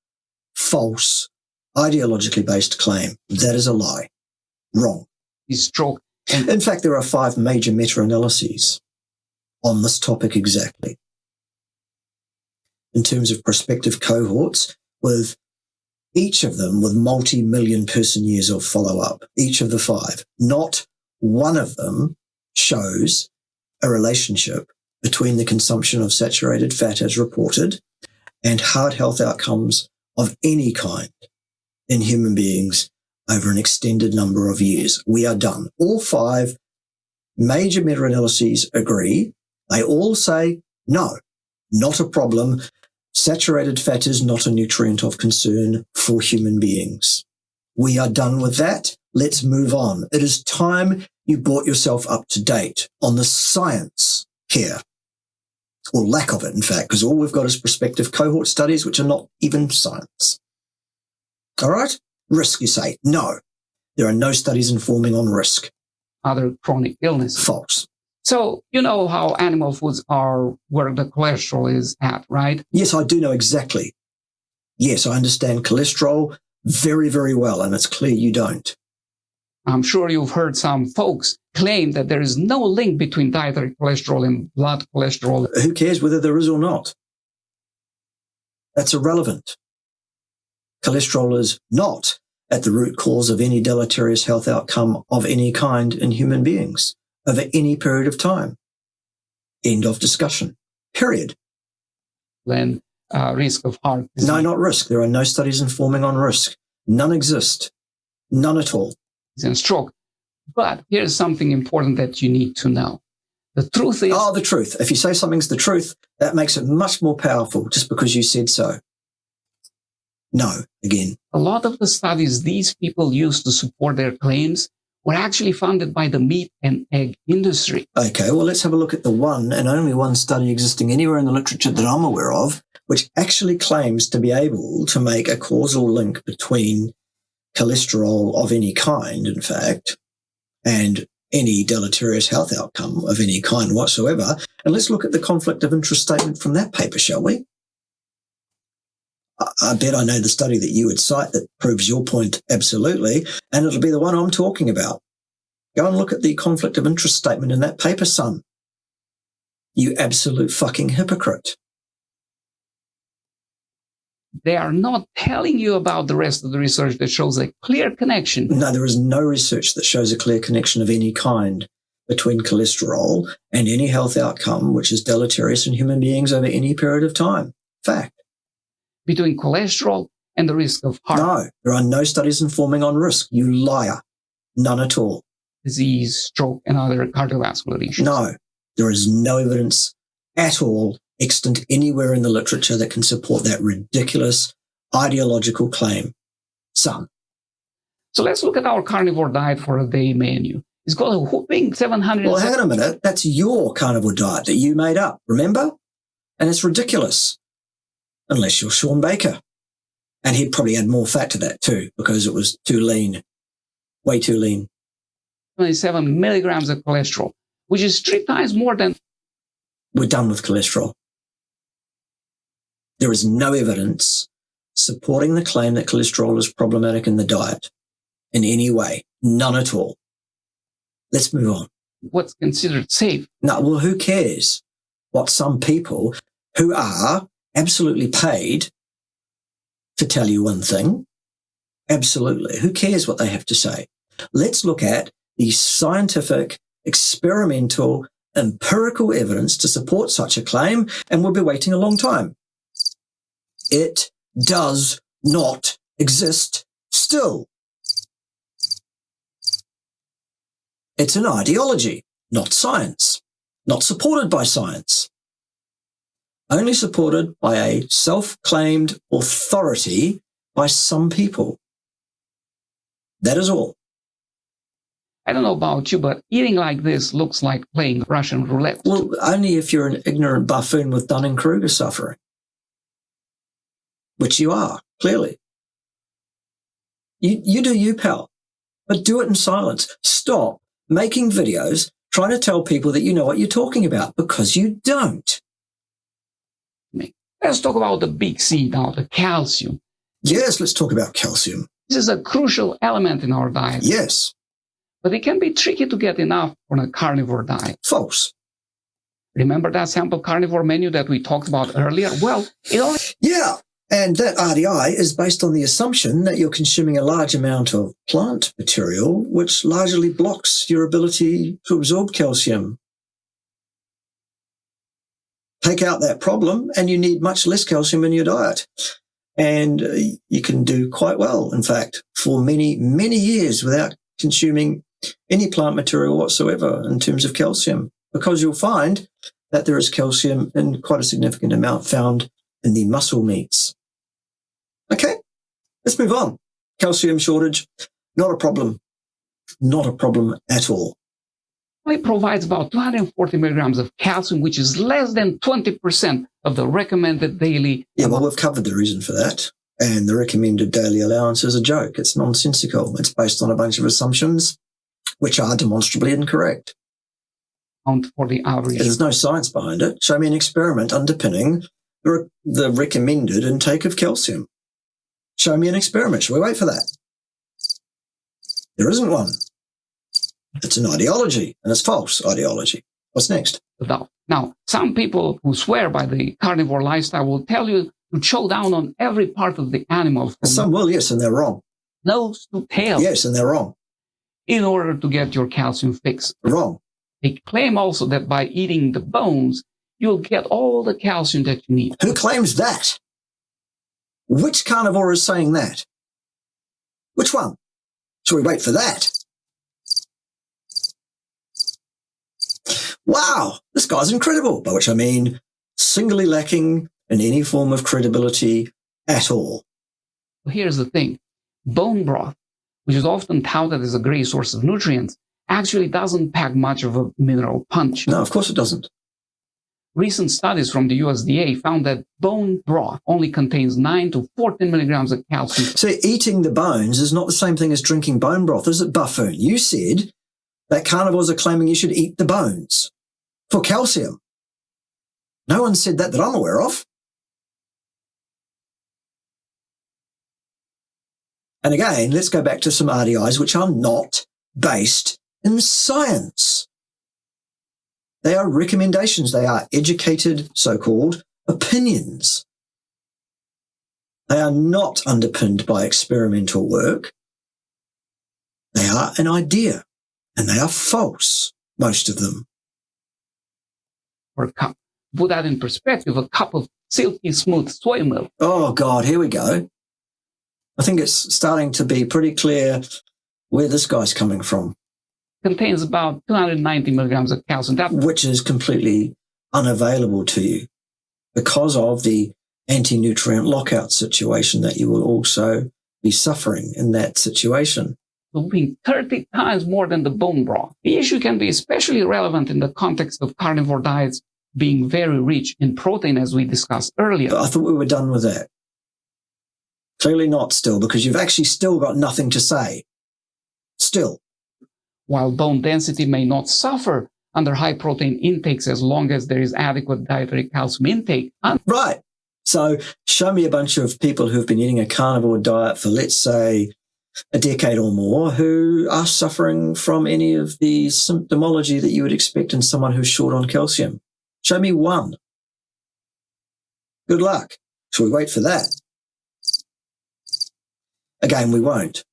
false, ideologically based claim. That is a lie. Wrong. Stroke. In fact, there are 5 major meta-analyses on this topic exactly. In terms of prospective cohorts, with each of them with multi-million person years of follow-up, each of the 5. Not one of them shows a relationship between the consumption of saturated fat as reported and heart health outcomes of any kind in human beings over an extended number of years. We are done. All 5 major meta-analyses agree. They all say, no, not a problem. Saturated fat is not a nutrient of concern for human beings. We are done with that. Let's move on. It is time you brought yourself up to date on the science here, or lack of it, in fact, because all we've got is prospective cohort studies, which are not even science. All right? Risk, you say. No, there are no studies informing on risk. Other chronic illnesses. False. So you know how animal foods are where the cholesterol is at, right? Yes, I do know exactly. Yes, I understand cholesterol very, very well, and it's clear you don't. I'm sure you've heard some folks claim that there is no link between dietary cholesterol and blood cholesterol. Who cares whether there is or not? That's irrelevant. Cholesterol is not at the root cause of any deleterious health outcome of any kind in human beings over any period of time. End of discussion. Period. Then risk of heart disease. No, not risk. There are no studies informing on risk. None exist. None at all. And stroke. But here's something important that you need to know. The truth is... Oh, the truth. If you say something's the truth, that makes it much more powerful just because you said so. No, again. A lot of the studies these people use to support their claims were actually funded by the meat and egg industry. Okay, well, let's have a look at the one and only one study existing anywhere in the literature that I'm aware of, which actually claims to be able to make a causal link between cholesterol of any kind, in fact, and any deleterious health outcome of any kind whatsoever. And let's look at the conflict of interest statement from that paper, shall we? I bet I know the study that you would cite that proves your point absolutely, and it'll be the one I'm talking about. Go and look at the conflict of interest statement in that paper, son. You absolute fucking hypocrite. They are not telling you about the rest of the research that shows a clear connection. No, there is no research that shows a clear connection of any kind between cholesterol and any health outcome which is deleterious in human beings over any period of time. Fact. Between cholesterol and the risk of heart No, there are no studies informing on risk. You liar. None at all. disease, stroke, and other cardiovascular issues. No, there is no evidence at all extant anywhere in the literature that can support that ridiculous ideological claim. Some. So let's look at our carnivore diet for a day menu. It's got a whopping 700. Well, hang on a minute. That's your carnivore diet that you made up, remember? And it's ridiculous. Unless you're Sean Baker. And he'd probably add more fat to that too, because it was too lean. Way too lean. 27 milligrams of cholesterol, which is 3 times more than... We're done with cholesterol. There is no evidence supporting the claim that cholesterol is problematic in the diet in any way. None at all. Let's move on. What's considered safe. No, well, who cares what some people who are absolutely paid to tell you one thing? Absolutely. Who cares what they have to say? Let's look at the scientific, experimental, empirical evidence to support such a claim, and we'll be waiting a long time. It does not exist still. It's an ideology, not science, not supported by science, only supported by a self-claimed authority by some people. That is all. I don't know about you, but eating like this looks like playing Russian roulette. Well, only if you're an ignorant buffoon with Dunning-Kruger suffering, which you are, clearly. You do you, pal, but do it in silence. Stop making videos trying to tell people that you know what you're talking about, because you don't. Let's talk about the big C now, the calcium. Yes, let's talk about calcium. This is a crucial element in our diet. Yes. But it can be tricky to get enough on a carnivore diet. False. Remember that sample carnivore menu that we talked about earlier? Well, it only... Yeah. And that RDI is based on the assumption that you're consuming a large amount of plant material, which largely blocks your ability to absorb calcium. Take out that problem and you need much less calcium in your diet. And you can do quite well, in fact, for many, many years without consuming any plant material whatsoever in terms of calcium, because you'll find that there is calcium in quite a significant amount found in the muscle meats. Okay, let's move on. Calcium shortage, not a problem. Not a problem at all. It provides about 240 milligrams of calcium, which is less than 20% of the recommended daily. Yeah, well, we've covered the reason for that. And the recommended daily allowance is a joke. It's nonsensical. It's based on a bunch of assumptions which are demonstrably incorrect. For the average. There's no science behind it. Show me an experiment underpinning the recommended intake of calcium. Show me an experiment. Shall we wait for that? There isn't one. It's an ideology, and it's false ideology. What's next? Now, some people who swear by the carnivore lifestyle will tell you to chow down on every part of the animal. Some will, yes, and they're wrong. Nose to tail. Yes, and they're wrong. In order to get your calcium fix. Wrong. They claim also that by eating the bones, you'll get all the calcium that you need. Who claims that? Which carnivore is saying that? Which one? Shall we wait for that? Wow, this guy's incredible, by which I mean singly lacking in any form of credibility at all. Here's the thing. Bone broth, which is often touted as a great source of nutrients, actually doesn't pack much of a mineral punch. No, of course it doesn't. Recent studies from the USDA found that bone broth only contains 9 to 14 milligrams of calcium. So eating the bones is not the same thing as drinking bone broth, is it, buffoon? You said that carnivores are claiming you should eat the bones for calcium. No one said that I'm aware of. And again, let's go back to some RDIs which are not based in science. They are recommendations. They are educated, so-called opinions. They are not underpinned by experimental work. They are an idea, and they are false, most of them. For a cup. Put that in perspective, a cup of silky smooth soy milk. Oh, God, here we go. I think it's starting to be pretty clear where this guy's coming from. Contains about 290 milligrams of calcium. Which is completely unavailable to you because of the anti-nutrient lockout situation that you will also be suffering in that situation. Being 30 times more than the bone broth. The issue can be especially relevant in the context of carnivore diets being very rich in protein, as we discussed earlier. But I thought we were done with that. Clearly not still, because you've actually still got nothing to say. Still. While bone density may not suffer under high protein intakes as long as there is adequate dietary calcium intake. Right. So show me a bunch of people who've been eating a carnivore diet for, let's say, a decade or more who are suffering from any of the symptomology that you would expect in someone who's short on calcium. Show me one. Good luck. Shall we wait for that? Again, we won't.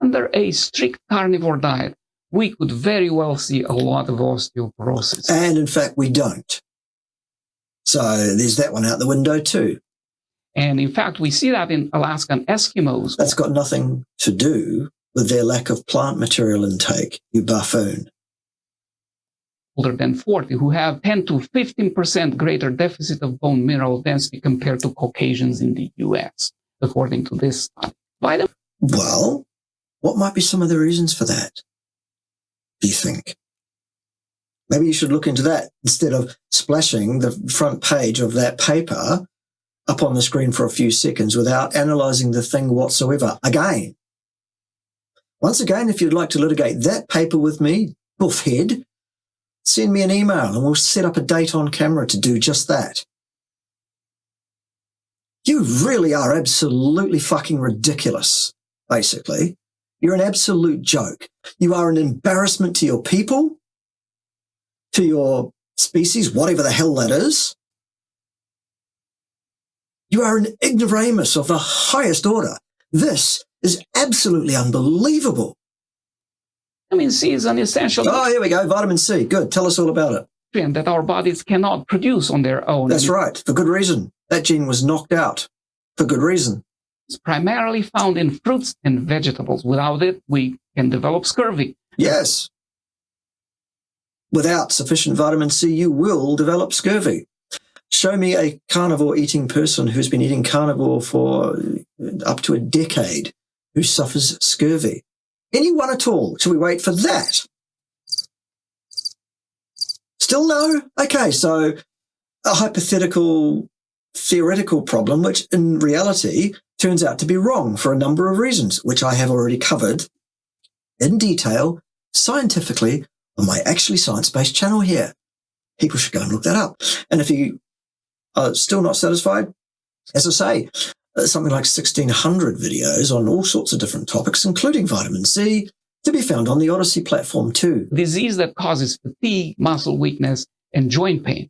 Under a strict carnivore diet, we could very well see a lot of osteoporosis. And in fact, we don't. So there's that one out the window too. And in fact, we see that in Alaskan Eskimos. That's got nothing to do with their lack of plant material intake, you buffoon. Older than 40, who have 10 to 15% greater deficit of bone mineral density compared to Caucasians in the US, according to this study. Well, what might be some of the reasons for that, do you think? Maybe you should look into that instead of splashing the front page of that paper up on the screen for a few seconds without analysing the thing whatsoever. Again, once again, if you'd like to litigate that paper with me, buffhead, Send me an email and we'll set up a date on camera to do just that. You really are absolutely fucking ridiculous, basically. You're an absolute joke. You are an embarrassment to your people, to your species, whatever the hell that is. You are an ignoramus of the highest order. This is absolutely unbelievable. Vitamin C is an essential Oh, here we go. Vitamin C. Good. Tell us all about it. nutrient that our bodies cannot produce on their own. That's right. For good reason. That gene was knocked out. For good reason. It's primarily found in fruits and vegetables. Without it, we can develop scurvy. Yes. Without sufficient vitamin C, you will develop scurvy. Show me a carnivore eating person who's been eating carnivore for up to a decade who suffers scurvy. Anyone at all? Shall we wait for that? Still no? Okay, so a hypothetical, theoretical problem, which in reality turns out to be wrong for a number of reasons, which I have already covered in detail, scientifically, on my Actually Science-Based channel here. People should go and look that up. And if you are still not satisfied, as I say, something like 1,600 videos on all sorts of different topics, including vitamin C, to be found on the Odyssey platform too. Disease that causes fatigue, muscle weakness, and joint pain.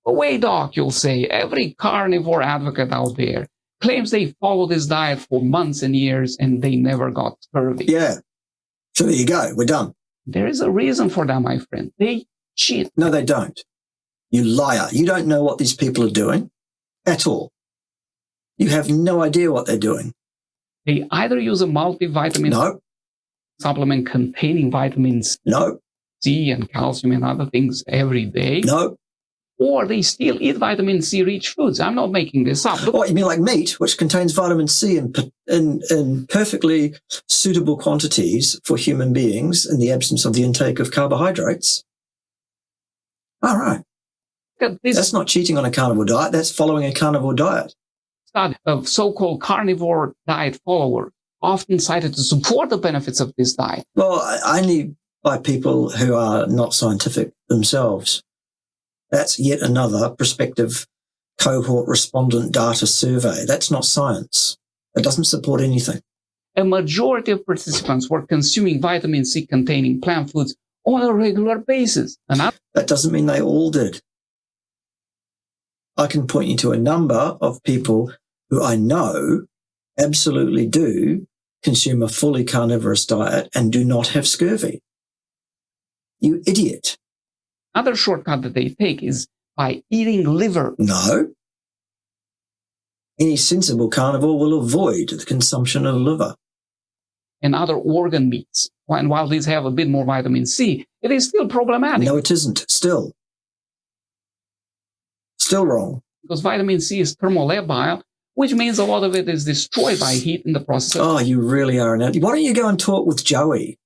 But wait, Doc, you'll say, every carnivore advocate out there claims they follow this diet for months and years and they never got scurvy. Yeah. So there you go. We're done. There is a reason for that, my friend. They cheat. No, they don't. You liar. You don't know what these people are doing at all. You have no idea what they're doing. They either use a multivitamin supplement containing vitamins C and calcium and other things every day. Or they still eat vitamin C-rich foods. I'm not making this up. What, you mean like meat, which contains vitamin C in perfectly suitable quantities for human beings in the absence of the intake of carbohydrates? All right. That's not cheating on a carnivore diet. That's following a carnivore diet. Study of so-called carnivore diet followers often cited to support the benefits of this diet. Well, only by people who are not scientific themselves. That's yet another prospective cohort respondent data survey. That's not science. It doesn't support anything. A majority of participants were consuming vitamin C containing plant foods on a regular basis. That doesn't mean they all did. I can point you to a number of people who I know absolutely do consume a fully carnivorous diet and do not have scurvy. You idiot. Another shortcut that they take is by eating liver. No. Any sensible carnivore will avoid the consumption of liver. And other organ meats. And while these have a bit more vitamin C, it is still problematic. No, it isn't. Still wrong. Because vitamin C is thermolabile, which means a lot of it is destroyed by heat in the process. Oh, you really are an idiot. Why don't you go and talk with Joey,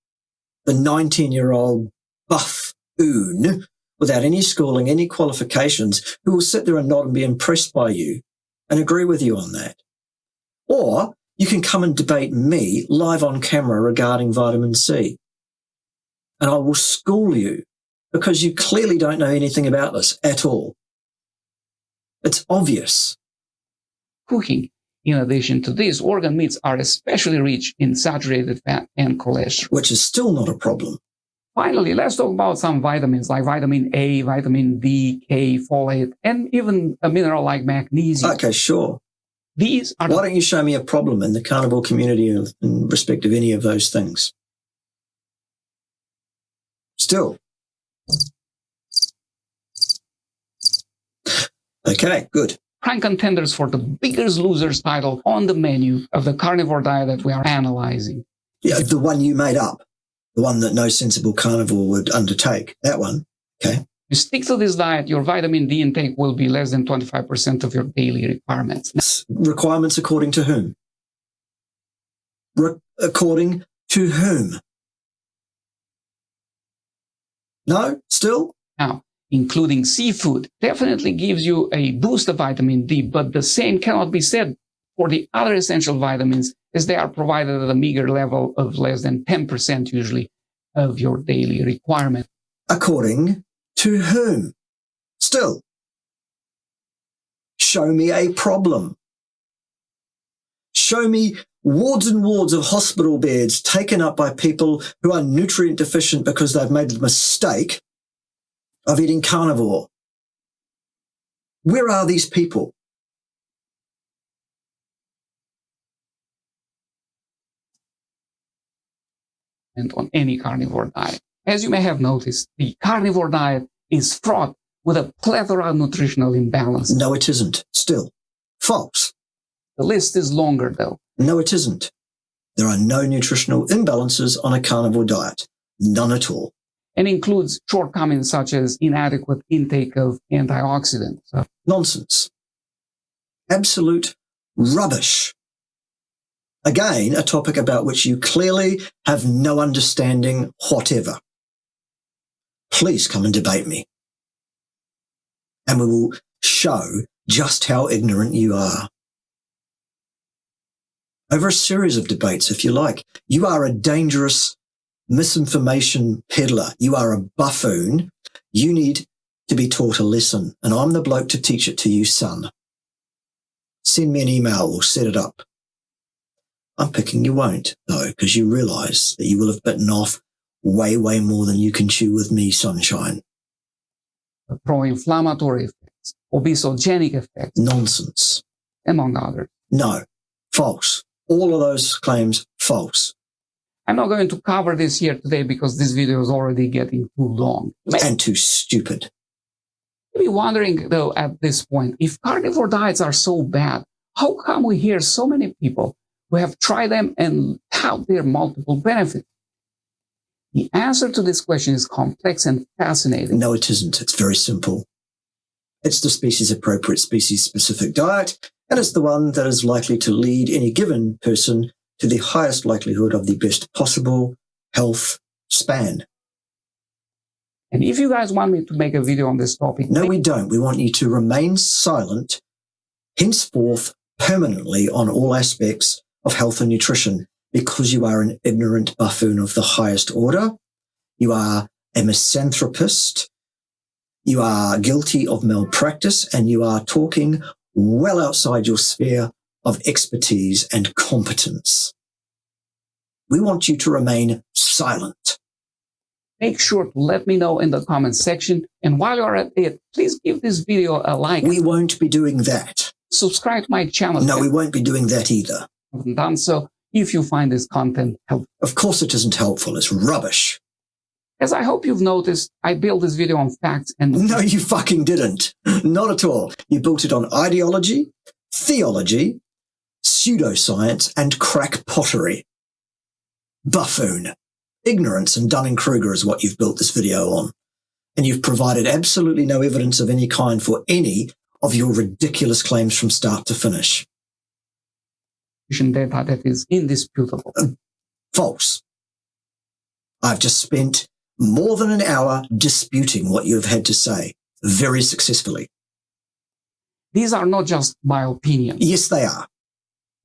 the 19-year-old buffoon, without any schooling, any qualifications, who will sit there and nod and be impressed by you and agree with you on that. Or you can come and debate me live on camera regarding vitamin C. And I will school you because you clearly don't know anything about this at all. It's obvious. Cooking. In addition to this, organ meats are especially rich in saturated fat and cholesterol. Which is still not a problem. Finally, let's talk about some vitamins like vitamin A, vitamin D, K, folate, and even a mineral like magnesium. Okay, sure. These are. Why don't you show me a problem in the carnivore community in respect of any of those things? Still. Okay, good. Prime contenders for the Biggest Losers title on the menu of the carnivore diet that we are analyzing. Yeah, the one you made up. The one that no sensible carnivore would undertake. That one. Okay. You stick to this diet, your vitamin D intake will be less than 25% of your daily requirements. Requirements according to whom? According to whom? No? Still? Now, including seafood definitely gives you a boost of vitamin D, but the same cannot be said for the other essential vitamins, as they are provided at a meager level of less than 10% usually of your daily requirement. According To whom? Still. Show me a problem. Show me wards and wards of hospital beds taken up by people who are nutrient deficient because they've made the mistake of eating carnivore. Where are these people? And on any carnivore diet. As you may have noticed, the carnivore diet is fraught with a plethora of nutritional imbalances. No, it isn't. Still. False. The list is longer, though. No, it isn't. There are no nutritional imbalances on a carnivore diet. None at all. And includes shortcomings such as inadequate intake of antioxidants. Nonsense. Absolute rubbish. Again, a topic about which you clearly have no understanding whatever. Please come and debate me. And we will show just how ignorant you are. Over a series of debates, if you like. You are a dangerous misinformation peddler. You are a buffoon. You need to be taught a lesson. And I'm the bloke to teach it to you, son. Send me an email. We'll set it up. I'm picking you won't, though, because you realise that you will have bitten off way, way more than you can chew with me, sunshine. Pro-inflammatory effects, obesogenic effects. Nonsense. Among others. No. False. All of those claims, false. I'm not going to cover this here today because this video is already getting too long. And too stupid. You'll be wondering, though, at this point, if carnivore diets are so bad, how come we hear so many people who have tried them and tout their multiple benefits? The answer to this question is complex and fascinating. No, it isn't. It's very simple. It's the species-appropriate, species-specific diet, and it's the one that is likely to lead any given person to the highest likelihood of the best possible health span. And if you guys want me to make a video on this topic... No, we don't. We want you to remain silent, henceforth, permanently on all aspects of health and nutrition, because you are an ignorant buffoon of the highest order. You are a misanthropist. You are guilty of malpractice, and you are talking well outside your sphere of expertise and competence. We want you to remain silent. Make sure to let me know in the comments section. And while you're at it, please give this video a like. We won't be doing that. Subscribe to my channel. No, we won't be doing that either. Haven't done so if you find this content helpful. Of course it isn't helpful. It's rubbish. As I hope you've noticed, I built this video on facts and... No, you fucking didn't. Not at all. You built it on ideology, theology, pseudoscience, and crackpottery. Buffoon. Ignorance and Dunning-Kruger is what you've built this video on. And you've provided absolutely no evidence of any kind for any of your ridiculous claims from start to finish. Data that is indisputable. False. I've just spent more than an hour disputing what you've had to say, very successfully. These are not just my opinions. Yes, they are.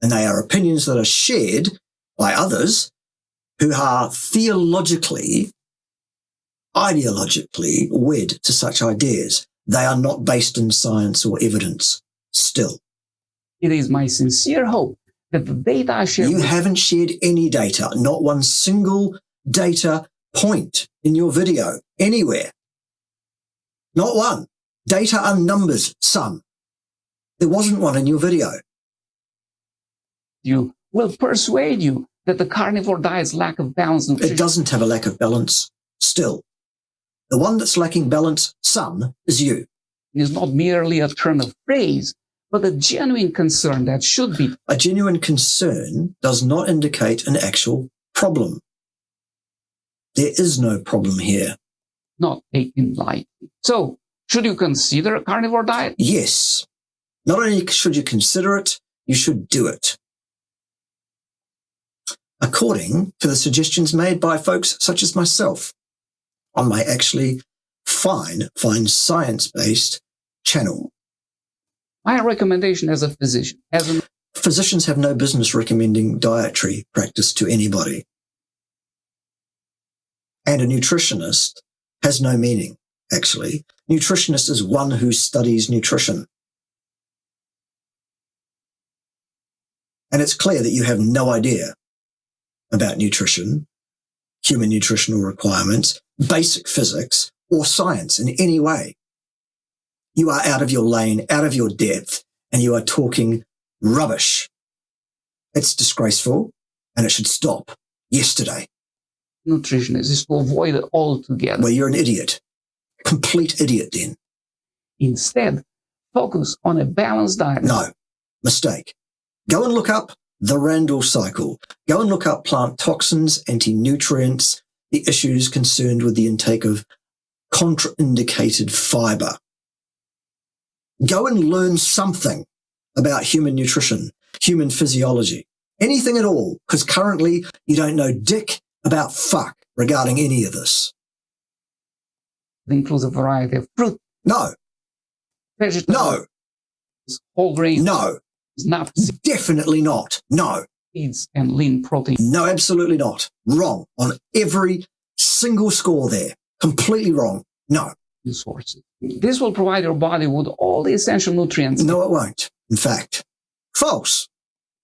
And they are opinions that are shared by others who are theologically, ideologically wed to such ideas. They are not based in science or evidence still. It is my sincere hope that the data I share... You haven't shared any data, not one single data point in your video, anywhere. Not one. Data are numbers, son. There wasn't one in your video. You will persuade you that the carnivore diet's lack of balance... It doesn't have a lack of balance still. The one that's lacking balance, son, is you. It is not merely a turn of phrase, but a genuine concern that should be... A genuine concern does not indicate an actual problem. There is no problem here. Not taken lightly. So, should you consider a carnivore diet? Yes. Not only should you consider it, you should do it. According to the suggestions made by folks such as myself on my actually fine science-based channel. My recommendation as a physician, physicians have no business recommending dietary practice to anybody. And a nutritionist has no meaning. actually. Nutritionist is one who studies nutrition. And it's clear that you have no idea about nutrition, human nutritional requirements, basic physics, or science in any way. You are out of your lane, out of your depth, and you are talking rubbish. It's disgraceful, and it should stop yesterday. Nutritionist is to avoid it altogether. Well, you're an idiot. Complete idiot then. Instead, focus on a balanced diet. No, mistake. Go and look up the Randall cycle. Go and look up plant toxins, anti-nutrients, the issues concerned with the intake of contraindicated fiber. Go and learn something about human nutrition, human physiology, anything at all, because currently you don't know dick about fuck regarding any of this. It includes a variety of fruit, No, vegetables, no, whole grains, no, nuts, definitely not. No, seeds, and lean protein. no, absolutely not. Wrong on every single score there. Completely wrong. No. Sources. This will provide your body with all the essential nutrients No, it won't. In fact, false.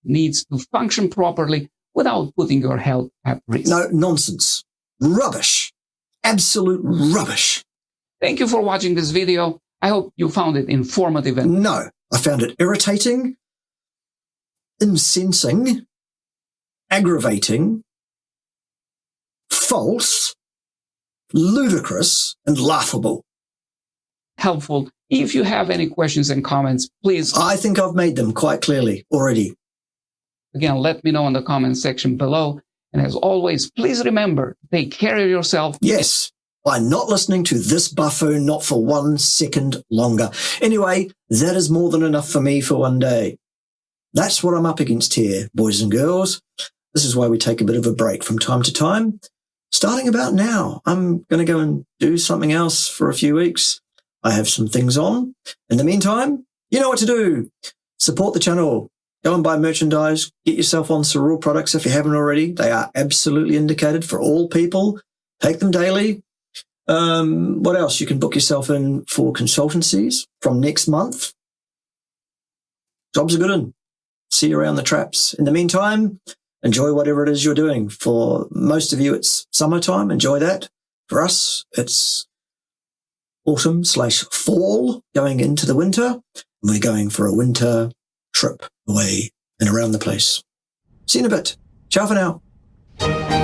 needs to function properly without putting your health at risk. No, nonsense. Rubbish. Absolute rubbish. Thank you for watching this video. I hope you found it informative and No, I found it irritating, incensing, aggravating, false, ludicrous, and laughable. helpful. If you have any questions and comments, please, I think I've made them quite clearly already. again, let me know in the comment section below. And as always, please remember, take care of yourself. Yes, by not listening to this buffoon not for 1 second longer. Anyway, that is more than enough for me for one day. That's what I'm up against here, boys and girls. This is why we take a bit of a break from time to time. Starting about now, I'm going to go and do something else for a few weeks. I have some things on. In the meantime, you know what to do. Support the channel. Go and buy merchandise. Get yourself on Cereal products if you haven't already. They are absolutely indicated for all people. Take them daily. What else? You can book yourself in for consultancies from next month. Jobs are good one. See you around the traps. In the meantime, enjoy whatever it is you're doing. For most of you, it's summertime. Enjoy that. For us, it's autumn/fall going into the winter. And we're going for a winter trip away and around the place. See you in a bit. Ciao for now.